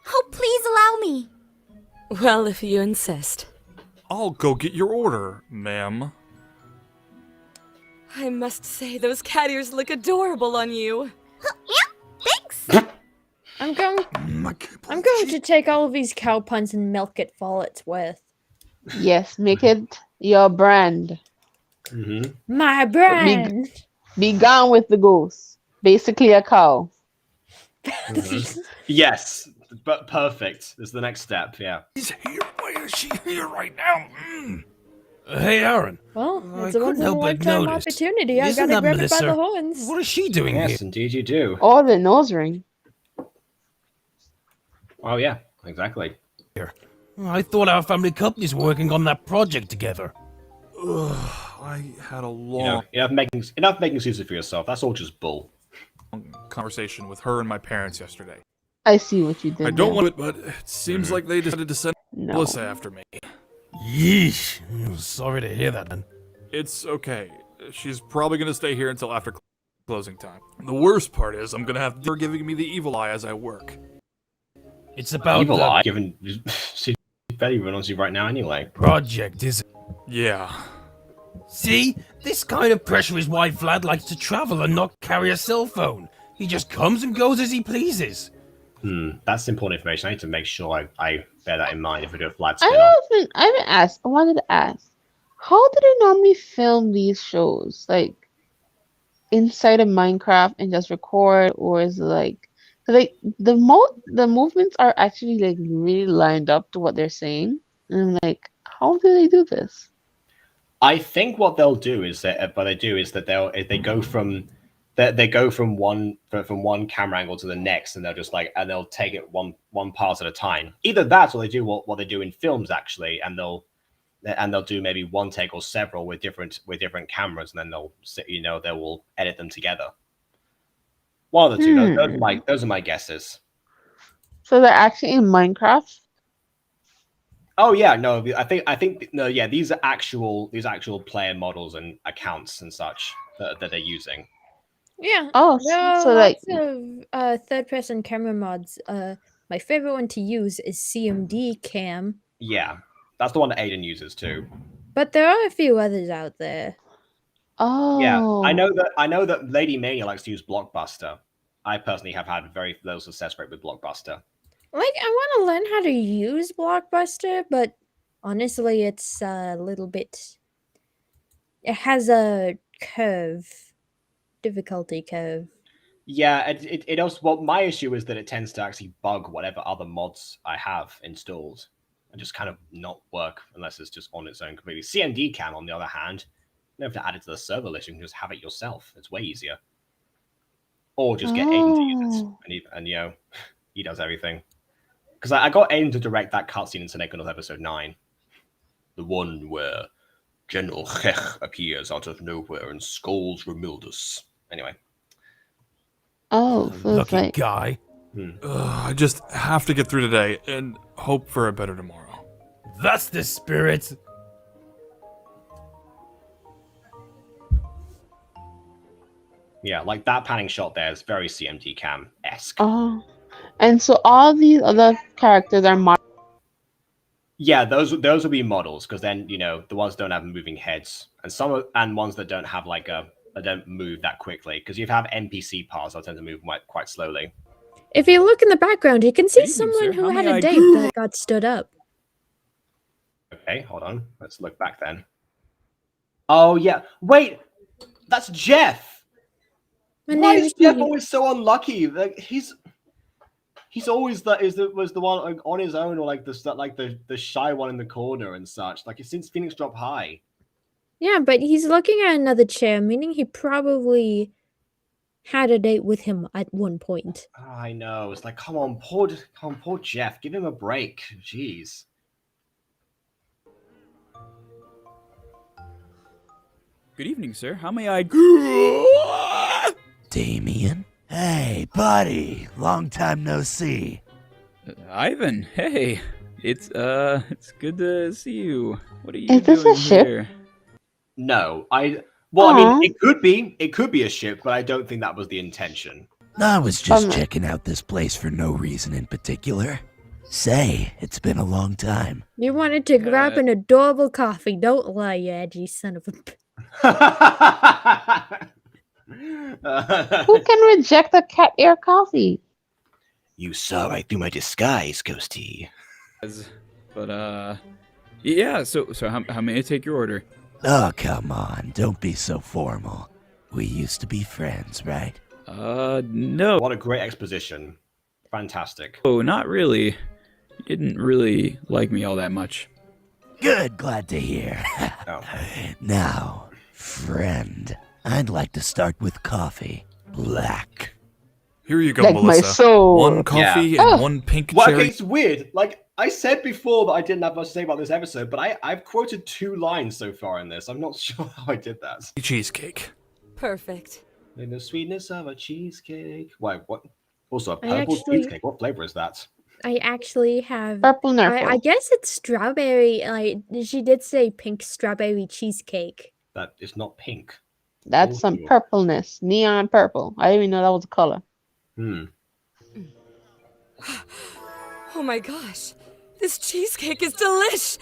Oh, please allow me. Well, if you insist. I'll go get your order, ma'am. I must say, those cat ears look adorable on you. Yeah, thanks. I'm going to take all of these cow puns and milk it for all it's worth. Yes, make it your brand. Mm-hmm. My brand. Be gone with the ghost. Basically a cow. Mm-hmm. Yes, but perfect. Is the next step. Yeah. He's here. Why is she here right now? Hey, Aaron. Well, I it's a couldn't once in a help but lifetime notice. opportunity. I Isn't gotta that grab it by the Melissa? horns. What is she doing Yes, here? indeed you do. Oh, the nose ring. Oh yeah, exactly. I thought our family companies were working on that project together. I had a long Enough making excuses for yourself. That's all just bull. conversation with her and my parents yesterday. I see what you did. I don't there. want it, but it seems like they decided to send No. Melissa after me. Yeesh. Sorry to hear that, then. It's okay. She's probably gonna stay here until after closing time. The worst part is I'm gonna have her giving me the evil eye as I work. It's about Evil the Eye, given she's barely run on you right now anyway. project, is it? Yeah. See? This kind of pressure is why Vlad likes to travel and not carry a cell phone. He just comes and goes as he pleases. That's important information. I need to make sure I bear that in mind if we do a flat I spin-off. haven't asked. I wanted to ask, how do they normally film these shows? Like inside of Minecraft and just record, or is it like, 'cause, like the movements are actually like really lined up to what they're saying, and I'm like, how do they do this? I think what they'll do is that they go from one camera angle to the next, and they'll take it one part at a time. Either that, or they do what they do in films actually, and they'll do maybe one take or several with different cameras, and then they will edit them together. One of the two. Those are my guesses. So they're actually in Minecraft. Oh yeah, no, I think no, yeah, these are actual player models and accounts and such that they're using. Yeah. Oh, There are so like, lots of third-person camera mods. My favorite one to use is CMD Cam, Yeah, that's the one that Aiden uses too. but there are a few others out there. Yeah, oh, I know that Lady Mania likes to use Blockbuster. I personally have had very little success rate with Blockbuster. Like, I want to learn how to use Blockbuster, but honestly, it's a little bit. It has a difficulty curve. Yeah, it also. Well, my issue is that it tends to actually bug whatever other mods I have installed, and just kind of not work unless it's just on its own completely. CMD Cam, on the other hand, you don't have to add it to the server list. You can just have it yourself. It's way easier. Or just get Aiden to use it, and he does everything. Because I got Aiden to direct that cutscene in Seneca episode 9, the one where General Hech appears out of nowhere and scolds Romildus. Anyway. oh, so it's Lucky like, guy. I just have to get through today and hope for a better tomorrow. That's the spirit. Yeah, like that panning shot there is very CMD Cam-esque. oh, and so all these other characters are mod. Yeah, those will be models, because then the ones that don't have moving heads, and ones that don't have that don't move that quickly, because you have NPC parts that tend to move quite slowly. If you look in the background, you can see Good evening, someone sir. who How had may a I- date that got stood up. Okay, hold on. Let's look back then. Oh yeah, wait, that's Jeff. My Why name is is Jeff Pete. always so unlucky? Like he's always was the one on his own, or like the shy one in the corner and such. Like since Phoenix Drop High. Yeah, but he's looking at another chair, meaning he probably had a date with him at one point. Oh, I know. It's like, come on, poor Jeff. Give him a break. Jeez. Good evening, sir. How may I? Damien? Hey, buddy. Long time no see. Ivan, hey. It's good to see you. What are you Is this a doing ship? here? No, I mean, it could be a ship, but I don't think that was the intention. I was just checking out this place for no reason in particular. Say, it's been a long time. You wanted to grab an adorable coffee. Don't lie, you edgy son of a... Who can reject a cat ear coffee? You saw right through my disguise, Ghosty. But yeah. So how may I take your order? Oh, come on. Don't be so formal. We used to be friends, right? No. What a great exposition. Fantastic. Oh, not really. You didn't really like me all that much. Good, glad to hear. Oh. Now, friend, I'd like to start with coffee. Black. Here you go, Like my Melissa. soul. One coffee Yeah. and one pink Well, cherry. it's weird. Like I said before that I didn't have much to say about this episode, but I've quoted 2 lines so far in this. I'm not sure how I did that. Cheesecake. Perfect. In the sweetness of a cheesecake. Why? What? Also, a I purple actually- cheesecake. What flavor is that? I actually have... Purple Nurple. I guess it's strawberry. Like, she did say pink strawberry cheesecake. That is not pink. That's some Ooh. purpleness. Neon purple. I didn't even know that was a color. Oh my gosh, this cheesecake is delish!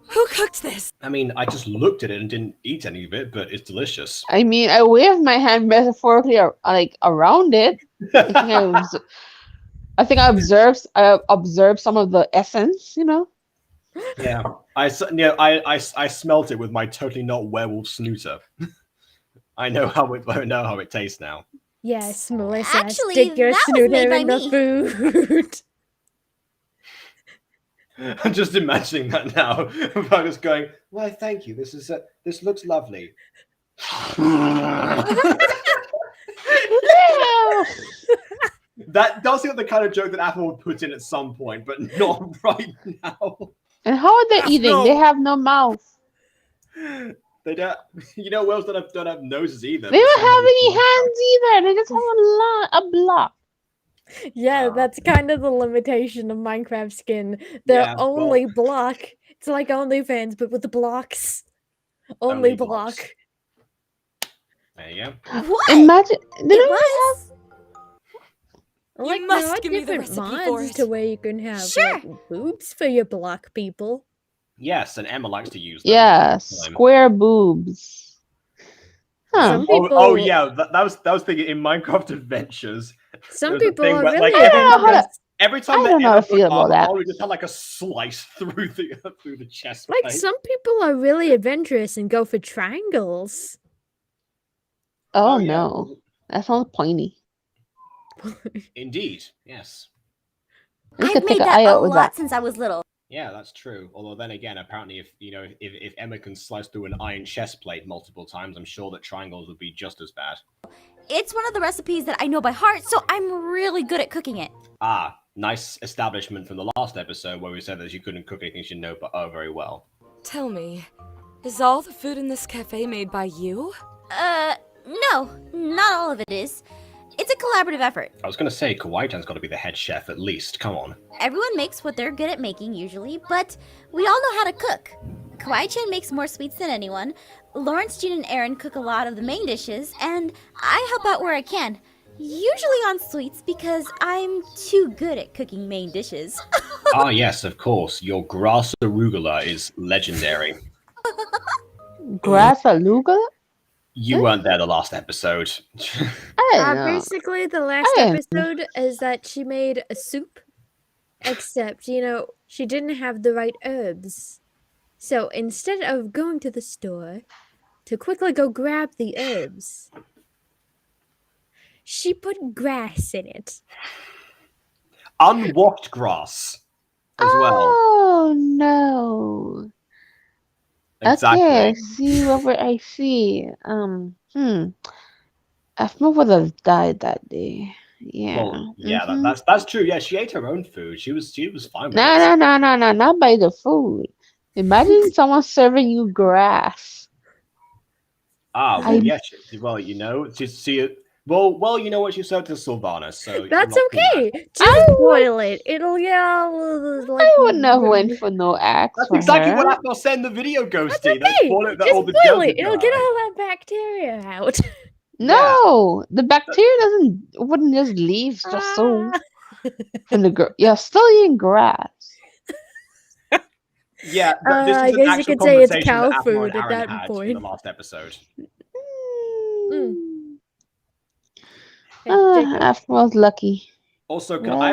Who cooked this? I mean, I just looked at it and didn't eat any of it, but it's delicious. I mean, I waved my hand metaphorically around it. I think I observed some of the essence, Yeah, I smelt it with my totally not werewolf snooter. I know how it tastes now. Yes, Melissa, Actually, stick your that was snooter made by in the me. food. I'm just imagining that now. I'm just going, why, thank you. This looks lovely. That does seem like the kind of joke that Apple would put in at some point, but not right now. And how are they eating? They have no mouth. They don't. Whales don't have noses either. They don't have any hands either. They just have a block. Yeah, that's kind of the limitation of Minecraft skin. The only block. It's like OnlyFans, but with the blocks. Only block. Blocks. There you go. What? Imagine. They It don't was? Like, must there are give me the different recipe for mods it. to where you can have Sure. like, boobs for your block people. Yes, and Emma likes to use them. Yeah, square boobs. Huh. Some people. Oh yeah, that was thinking in Minecraft Adventures. Some there was a people thing are where, really like, adventurous. every time I that don't know how Emma to feel about put that. armor, just had like a slice through the chest. Like plate. some people are really adventurous and go for triangles. Oh, yeah. no. That sounds pointy. Indeed, yes. We I've could take made an that eye a out with lot that. since I was little. Yeah, that's true. Although then again, apparently, if Emma can slice through an iron chest plate multiple times, I'm sure that triangles would be just as bad. It's one of the recipes that I know by heart, so I'm really good at cooking it. Ah, nice establishment from the last episode where we said that you couldn't cook anything you know but very well. Tell me, is all the food in this cafe made by you? No, not all of it is. It's a collaborative effort. I was gonna say Kawaii-chan's got to be the head chef at least. Come on. Everyone makes what they're good at making usually, but we all know how to cook. Kawaii-chan makes more sweets than anyone. Lawrence, Jean, and Aaron cook a lot of the main dishes, and I help out where I can. Usually on sweets because I'm too good at cooking main dishes. Ah, yes, of course. Your grass arugula is legendary. Grass arugula? You weren't there the last episode. I don't know. Basically, the last episode is that she made a soup, except, she didn't have the right herbs. So instead of going to the store to quickly go grab the herbs, she put grass in it. Unwashed grass as well. Oh, no. Exactly. Okay, I see. Afma would have died that day. Yeah. Well, yeah, that's true. Yeah, she ate her own food. She was fine with it. No, not by the food. Imagine someone serving you grass. Ah, well, yeah. Well, you know what? She served to Sylvanas, so That's I'm not okay. too Just boil it. It'll get all like. I wouldn't have went for no axe. That's for exactly her. what Apple said in the video, Ghosty. That's okay. Just all the boil it. jelly It'll guy. get all that bacteria out. No, the bacteria wouldn't just leave just so from the you're still eating grass. Yeah, but this I is an guess you actual could say it's conversation cow that Apple food and at Aaron that had point. in the last episode. Afma's lucky. Also, can I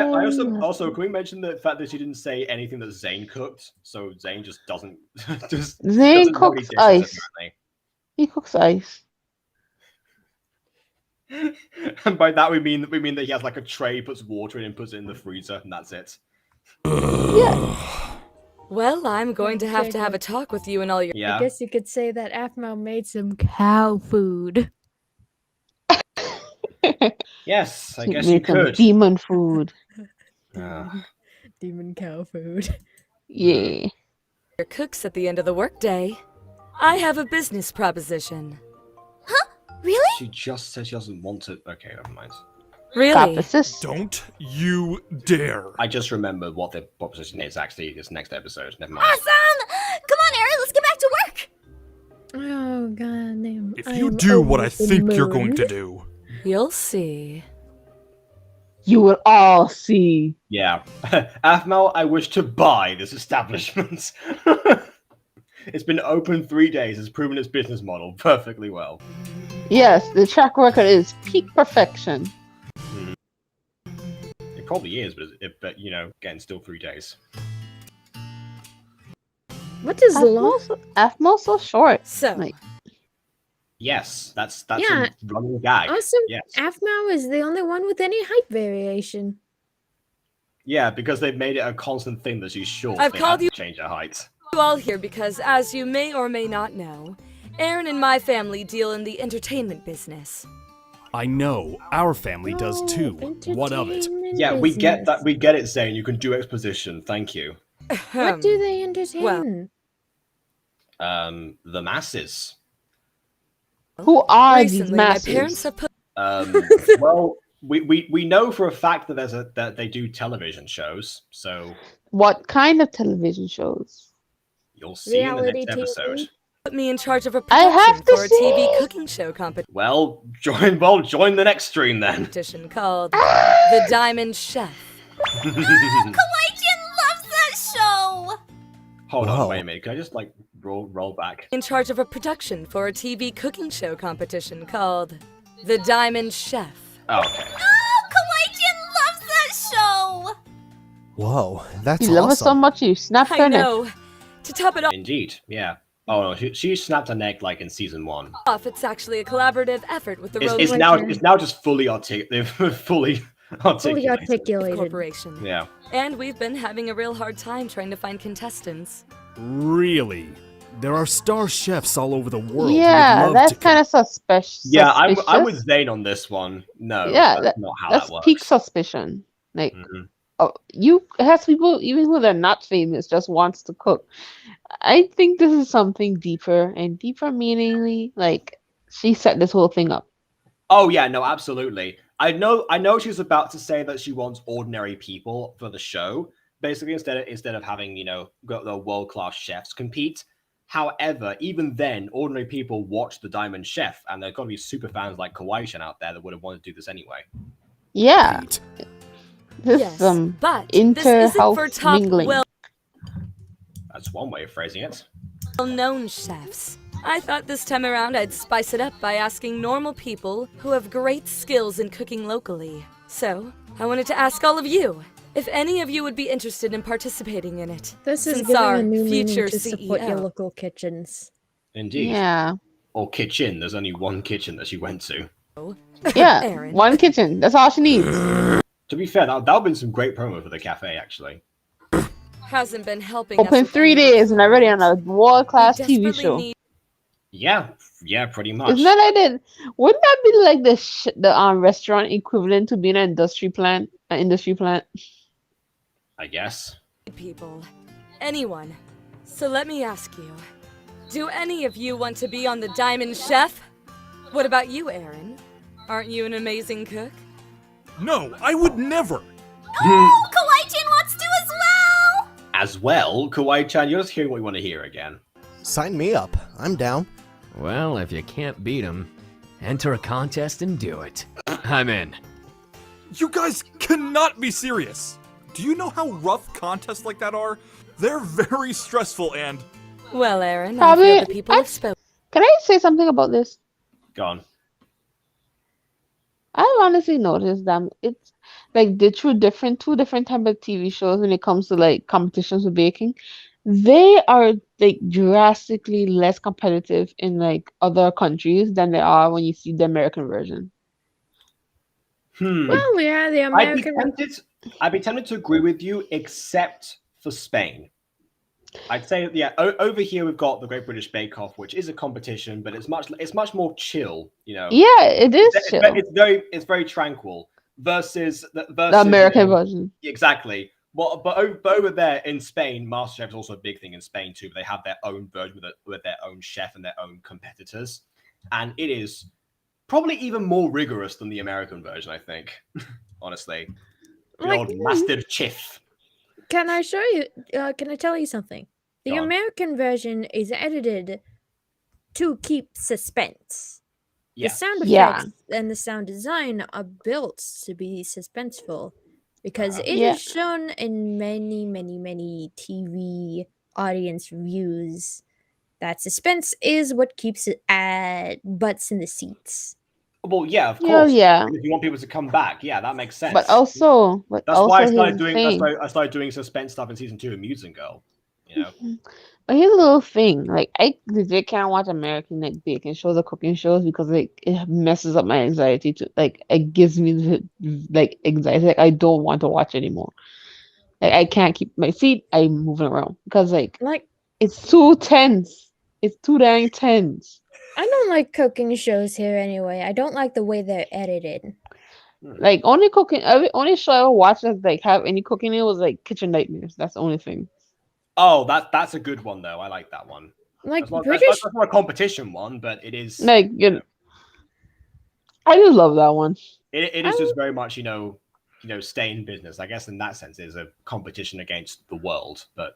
also can we mention the fact that she didn't say anything that Zane cooked? So Zane just doesn't Zane doesn't know any cooks dishes, ice. apparently. He cooks ice. And by that we mean that he has like a tray, puts water in, and puts it in the freezer, and that's it. Yeah. Well, I'm going to have a talk with you and all your. Yeah. I guess you could say that Afmo made some cow food. Yes, I She guess made you some could. demon food. Demon cow food. Yeah. Your cooks at the end of the workday. I have a business proposition. Really? She just said she doesn't want to. Okay, never mind. Really? Don't you dare. I just remembered what the proposition is actually this next episode. Never mind. Awesome! Come on, Aaron, let's get back to work! Oh, Oh god damn. If you do what I think you're going to do, You'll see. You will all see. Yeah. Athmel, I wish to buy this establishment. It's been open 3 days. It's proven its business model perfectly well. Yes, the track record is peak perfection. It probably is, but again, still 3 days. What is long? Athmel's so short. So, Like, Yes, that's Yeah. a running gag. Also, Yes. Aphmau is the only one with any height variation. Yeah, because they've made it a constant thing that she's short. I've They called have to you- change her height. you all here because, as you may or may not know, Aaron and my family deal in the entertainment business. I know our family does too. What of it? Yeah, we get that. We get it, Zane. You can do exposition. Thank you. What do they entertain? The masses. who are these Recently, my masses? parents have put. Well, we know for a fact that that they do television shows. So What kind of television shows? you'll see in the Reality next episode. TV? Put me in charge of a I have production to for a TV see. cooking show Well, join the next stream then. competition called The Diamond Chef. Kawaii-chan loves that show! Hold on, Whoa. wait a minute. Can I just roll back? In charge of a production for a TV cooking show competition called The Diamond Chef. Oh, okay. Oh, Kawaii-chan loves that show! Whoa, that's You love it so much you snapped her I neck. know. To top it Indeed, yeah. Oh no, she snapped her neck like in season 1. off, it's actually a collaborative effort with the It's Road now just fully fully articulated. articulated. Corporation. Yeah. And we've been having a real hard time trying to find contestants. Really? There are star chefs all over the world. Yeah, that's kind of suspicious. Yeah, I'm with Zane on this one. No, Yeah, that's not how that's that works. peak suspicion. Like, Mhm. it has people, even who they're not famous, just wants to cook. I think this is something deeper, and deeper meaningly, like, she set this whole thing up. Oh yeah, no, absolutely. I know she's about to say that she wants ordinary people for the show, basically instead of having the world-class chefs compete. However, even then, ordinary people watch the Diamond Chef, and there are going to be super fans like Kawaii-chan out there that would have wanted to do this anyway. Yeah, this Yes, but this isn't inter-house for top mingling. That's one way of phrasing it. well-known chefs. I thought this time around I'd spice it up by asking normal people who have great skills in cooking locally. So, I wanted to ask all of you if any of you would be interested in participating in it. This is Since giving our a new meaning future to support your CEO. local kitchens. Indeed. Yeah, Or kitchen. There's only one kitchen that she went to. yeah, Aaron. one kitchen. That's all she needs. To be fair, that would have been some great promo for the cafe, actually. Hasn't been helping Open us 3 with days and already on a world-class We TV desperately show. need Yeah, pretty much. Isn't that like the? Wouldn't that be like the restaurant equivalent to being an industry plant? An industry plant. I guess. people. Anyone. So let me ask you. Do any of you want to be on the Diamond Chef? What about you, Aaron? Aren't you an amazing cook? No, I would never. Oh, Kawaii-chan wants to as well! As well, Kawaii-chan, you're just hearing what you want to hear again. Sign me up. I'm down. Well, if you can't beat them, enter a contest and do it. I'm in. You guys cannot be serious. Do you know how rough contests like that are? They're very stressful and... Well, Aaron, Probably- I feel the people have spoken. Can I say something about this? Go on. I've honestly noticed that it's like the two different type of TV shows when it comes to like competitions with baking. They are like drastically less competitive in like other countries than they are when you see the American version. Well, yeah, the American. I'd be tempted to agree with you, except for Spain. I'd say, yeah, over here we've got the Great British Bake Off, which is a competition, but it's much more chill, you know. Yeah, it is chill. It's very tranquil versus The American version. Exactly. Well, but over there in Spain, MasterChef is also a big thing in Spain too. They have their own version with their own chef and their own competitors, and it is probably even more rigorous than the American version, I think. Honestly, the Like, old Master Chef. Can I show you? Can I tell you something? The Go on. American version is edited to keep suspense. Yeah. The sound Yeah. effects and the sound design are built to be suspenseful because it Yeah. is shown in many, many, many TV audience reviews that suspense is what keeps it butts in the seats. Well, yeah, of Yeah, course. yeah. If you want people to come back, yeah, that makes sense. But also that's why I here's started the doing. thing. That's why I started doing suspense stuff in season 2 of Mutant Girl. You know. But here's a little thing. Like I legit can't watch American like baking shows or cooking shows because like it messes up my anxiety to like it gives me like anxiety. Like I don't want to watch anymore. Like I can't keep my feet. I'm moving around because like it's too tense. It's too dang tense. I don't like cooking shows here anyway. I don't like the way they're edited. Like only only show I ever watched that like have any cooking in it was like Kitchen Nightmares. That's the only thing. Oh, that's a good one though. I like that one. Like that's not a competition one, but it is. Like I just love that one. It is just very much stay in business. I guess in that sense, it's a competition against the world. But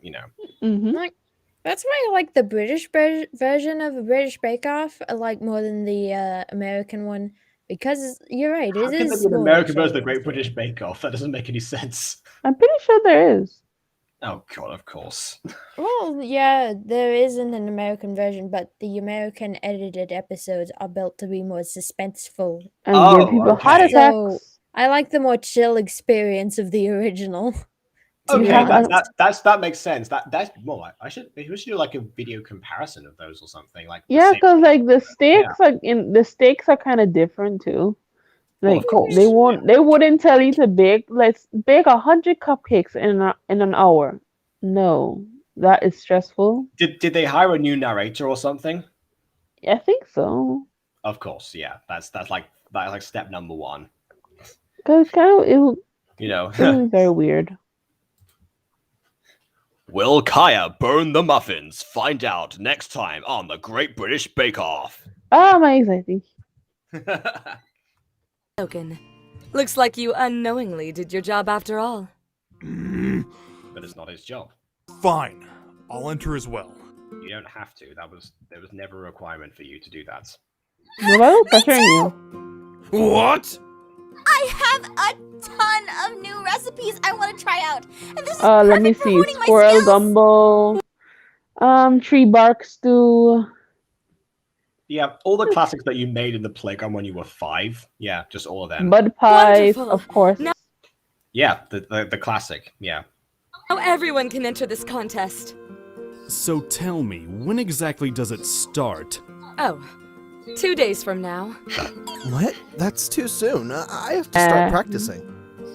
like that's why I like the British version of a British Bake Off. I like more than the American one because you're right. How It can there is be an more American version of the children's Great British Bake Off? That doesn't make any sense. I'm pretty sure there is. Oh God, of course. Well, yeah, there isn't an American version, but the American edited episodes are built to be more suspenseful and give people heart attacks. So I like the more chill experience of the original. Okay, that makes sense. That's more like we should do like a video comparison of those or something like. Yeah, because like the stakes are kind of different too. Like they wouldn't tell you to bake. Let's bake 100 cupcakes in an hour. No, that is stressful. Did they hire a new narrator or something? I think so. Of course, yeah. That's like step number 1. Because it was very weird. Will Kaya burn the muffins? Find out next time on the Great British Bake Off. Oh, my anxiety. Token. Looks like you unknowingly did your job after all. But it's not his job. Fine. I'll enter as well. You don't have to. There was never a requirement for you to do that. Nobody's pressuring you. What? I have a ton of new recipes I want to try out. And this is Let me see. Squirrel gumbo. Tree bark stew. Yeah, all the classics that you made in the playground when you were 5. Yeah, just all of them. Mud pies, of course. Now Yeah, the classic. Yeah. everyone can enter this contest. So tell me, when exactly does it start? Oh, 2 days from now. What? That's too soon. I have to start practicing.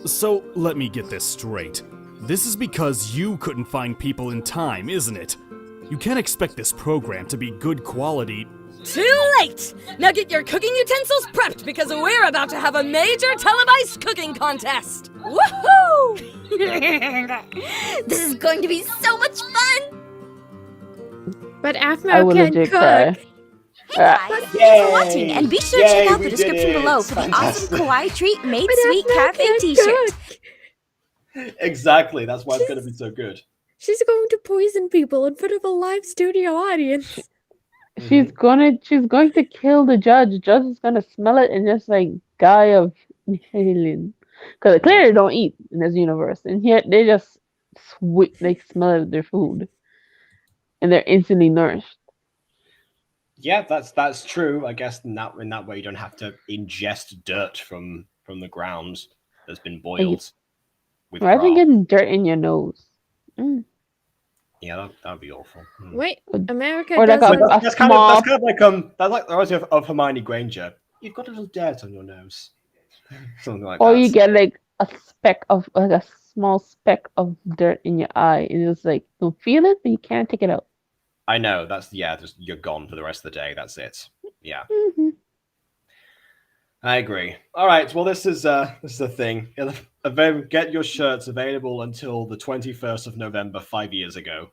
So let me get this straight. This is because you couldn't find people in time, isn't it? You can't expect this program to be good quality. Too late! Now get your cooking utensils prepped because we're about to have a major televised cooking contest! Woohoo! This is going to be so much fun! But I Afmo will can legit cook. cry. Hey guys, thanks for watching, and be sure to check out the description below for the awesome Kawaii Treat Made Sweet Cafe t-shirt. Exactly. That's why it's going to be so good. She's going to poison people in front of a live studio audience. She's going to kill the judge. The judge is gonna smell it and just like die of inhaling. Because they clearly don't eat in this universe, and yet they just they smell their food, and they're instantly nourished. Yeah, that's true. I guess in that way you don't have to ingest dirt from the ground that's been boiled. With Imagine raw. getting dirt in your nose. Yeah, that'd be awful. Wait, America Or like doesn't... That's kind of like that's like the idea of Hermione Granger. You've got a little dirt on your nose. Something like Or that. you get like a small speck of dirt in your eye, and it's like you feel it, but you can't take it out. I know, just you're gone for the rest of the day. That's it. Yeah. I agree. All right. Well, this is the thing. Get your shirts available until the 21st of November, 5 years ago.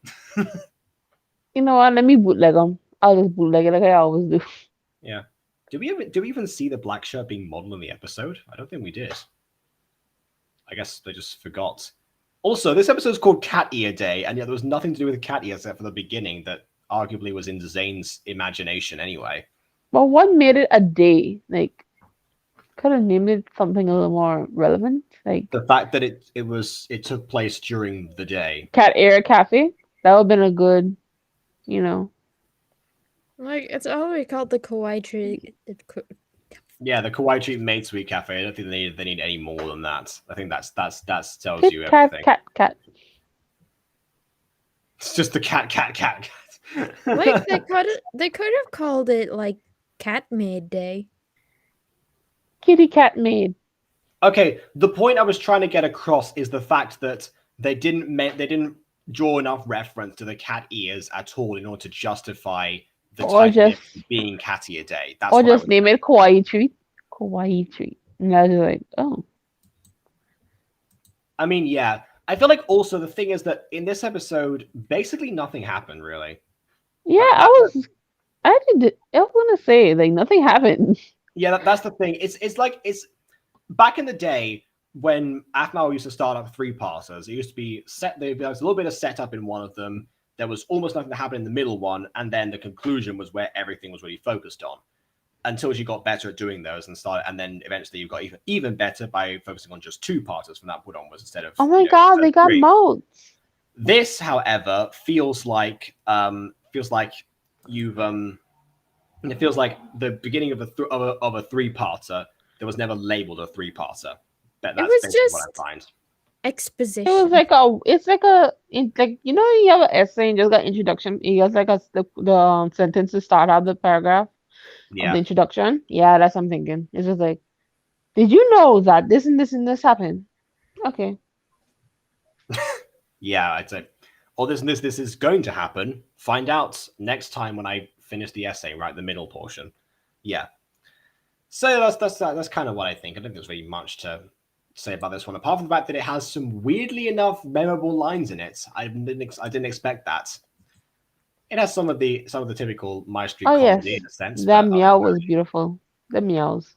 You know what? Let me bootleg them. I'll just bootleg it like I always do. Yeah. Do we even see the black shirt being modeled in the episode? I don't think we did. I guess they just forgot. Also, this episode is called Cat Ear Day, and yet there was nothing to do with cat ears except for the beginning that arguably was in Zane's imagination anyway. But what made it a day? Like, could have named it something a little more relevant. Like The fact that it took place during the day. Cat Air Cafe. That would have been a good, you know. Like, it's already called the Kawaii Tree. Yeah, the Kawaii Treat Maid Suite Cafe. I don't think they need any more than that. I think that tells Kit you Kat, everything. cat. It's just the cat. Like, they could have called it, like, Cat Maid Day. Kitty Cat Maid. Okay, the point I was trying to get across is the fact that they didn't draw enough reference to the cat ears at all in order to justify the Or type of just being catty a day. That's or what I just was. name it Kawaii Treat. Kawaii Treat. And I was like, oh. I mean, yeah. I feel like also the thing is that in this episode, basically nothing happened really. Yeah, I was gonna say, like, nothing happened. Yeah, that's the thing. It's like back in the day when Aphmau used to start up 3-parters. It used to be there was a little bit of setup in one of them. There was almost nothing to happen in the middle one, and then the conclusion was where everything was really focused on. Until she got better at doing those and then eventually you got even better by focusing on just 2-parters from that point onwards instead of. Oh my god, they got 3. modes. This, however, feels like you've it feels like the beginning of a 3-parter that was never labeled a 3-parter. That's was basically just what I find. Exposition. It was like you know, you have an essay and just got introduction. You has like the sentences start out the paragraph of Yeah. the introduction. Yeah, that's what I'm thinking. It's just like, did you know that this and this and this happened? Okay. Yeah, I'd say. Or this is going to happen. Find out next time when I finish the essay, right? The middle portion. Yeah. So that's kind of what I think. I don't think there's really much to say about this one, apart from the fact that it has some weirdly enough memorable lines in it. I didn't expect that. It has some of the typical MyStreet Oh yes, comedy in a sense. that but meow was beautiful. The meows.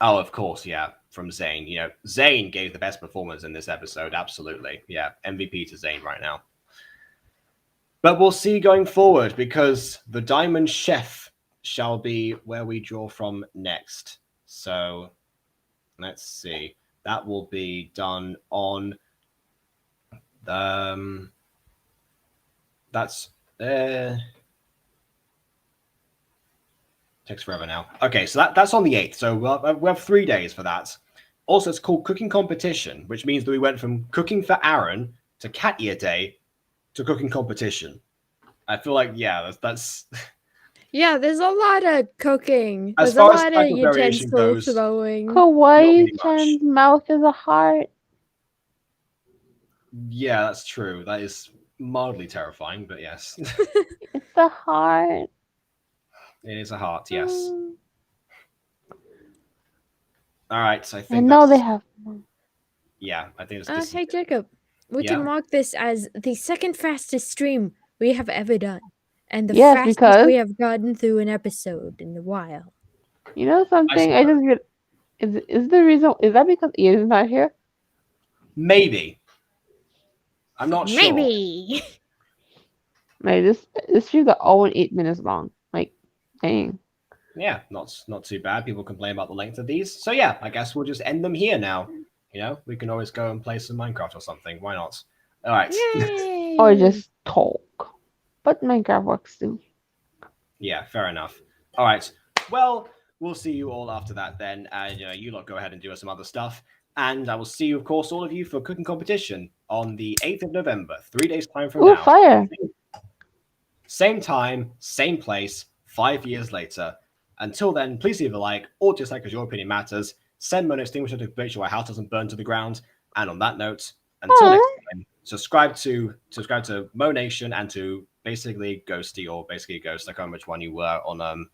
oh, of course, yeah. From Zane, Zane gave the best performance in this episode. Absolutely, yeah. MVP to Zane right now. But we'll see going forward because the Diamond Chef shall be where we draw from next. So let's see. That will be done on that's takes forever now. Okay, so that's on the 8th. So we have 3 days for that. Also, it's called Cooking Competition, which means that we went from cooking for Aaron to Cat Ear Day to cooking competition. I feel like, yeah, that's Yeah, there's a lot of cooking. As There's a far as lot of type of variation utensil goes, throwing. Kawaii-chan's mouth is a heart. yeah, that's true. That is mildly terrifying, but yes. It's a heart. It is a heart, yes. All right, so I I think know they that's, have. yeah, I think it's Hey Jacob, we Yeah. can mark this as the second fastest stream we have ever done, and the Yes, fastest because- we have gotten through an episode in a while. You know something? I just is the reason is that because Ian's not here? maybe. I'm not sure. Maybe. Like this stream's are all 8 minutes long. Like, dang. Yeah, not too bad. People complain about the length of these. So yeah, I guess we'll just end them here now. We can always go and play some Minecraft or something. Why not? All right. Yay! Or just talk. But Minecraft works too. Yeah, fair enough. All right. Well, we'll see you all after that then. And you lot go ahead and do some other stuff. And I will see you, of course, all of you for cooking competition on the 8th of November, 3 days time from Ooh, now. fire. Same time, same place, 5 years later. Until then, please leave a like or dislike because your opinion matters. Send Mono Extinguisher to make sure our house doesn't burn to the ground. And on that note, until next time, subscribe to Mo Nation and to basically Ghosty or basically Ghost. I can't remember which one you were on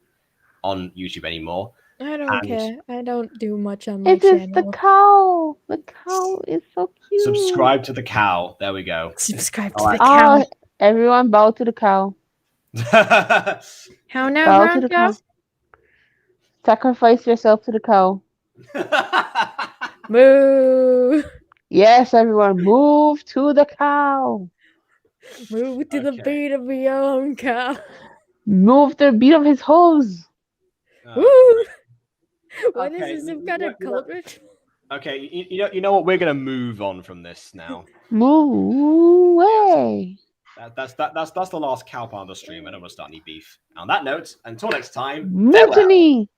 YouTube anymore. I don't And care. I don't do much on my It is channel. the cow. The cow is so cute. Subscribe to the cow. There we go. Subscribe All to right. the cow. Everyone bow to the cow. How now, Bow to Brown the cow? cow. Sacrifice yourself to the cow. Moo. Yes, everyone, move to the cow. Move to the Okay. beat of Bianca. Move the beat of his hose. Woo! What is Okay, this, some kind of cult ritual? Okay, you know what? We're gonna move on from this now. Move away. That's the last cow part of the stream. I don't want to start any beef. On that note, until next time, farewell. Mutiny.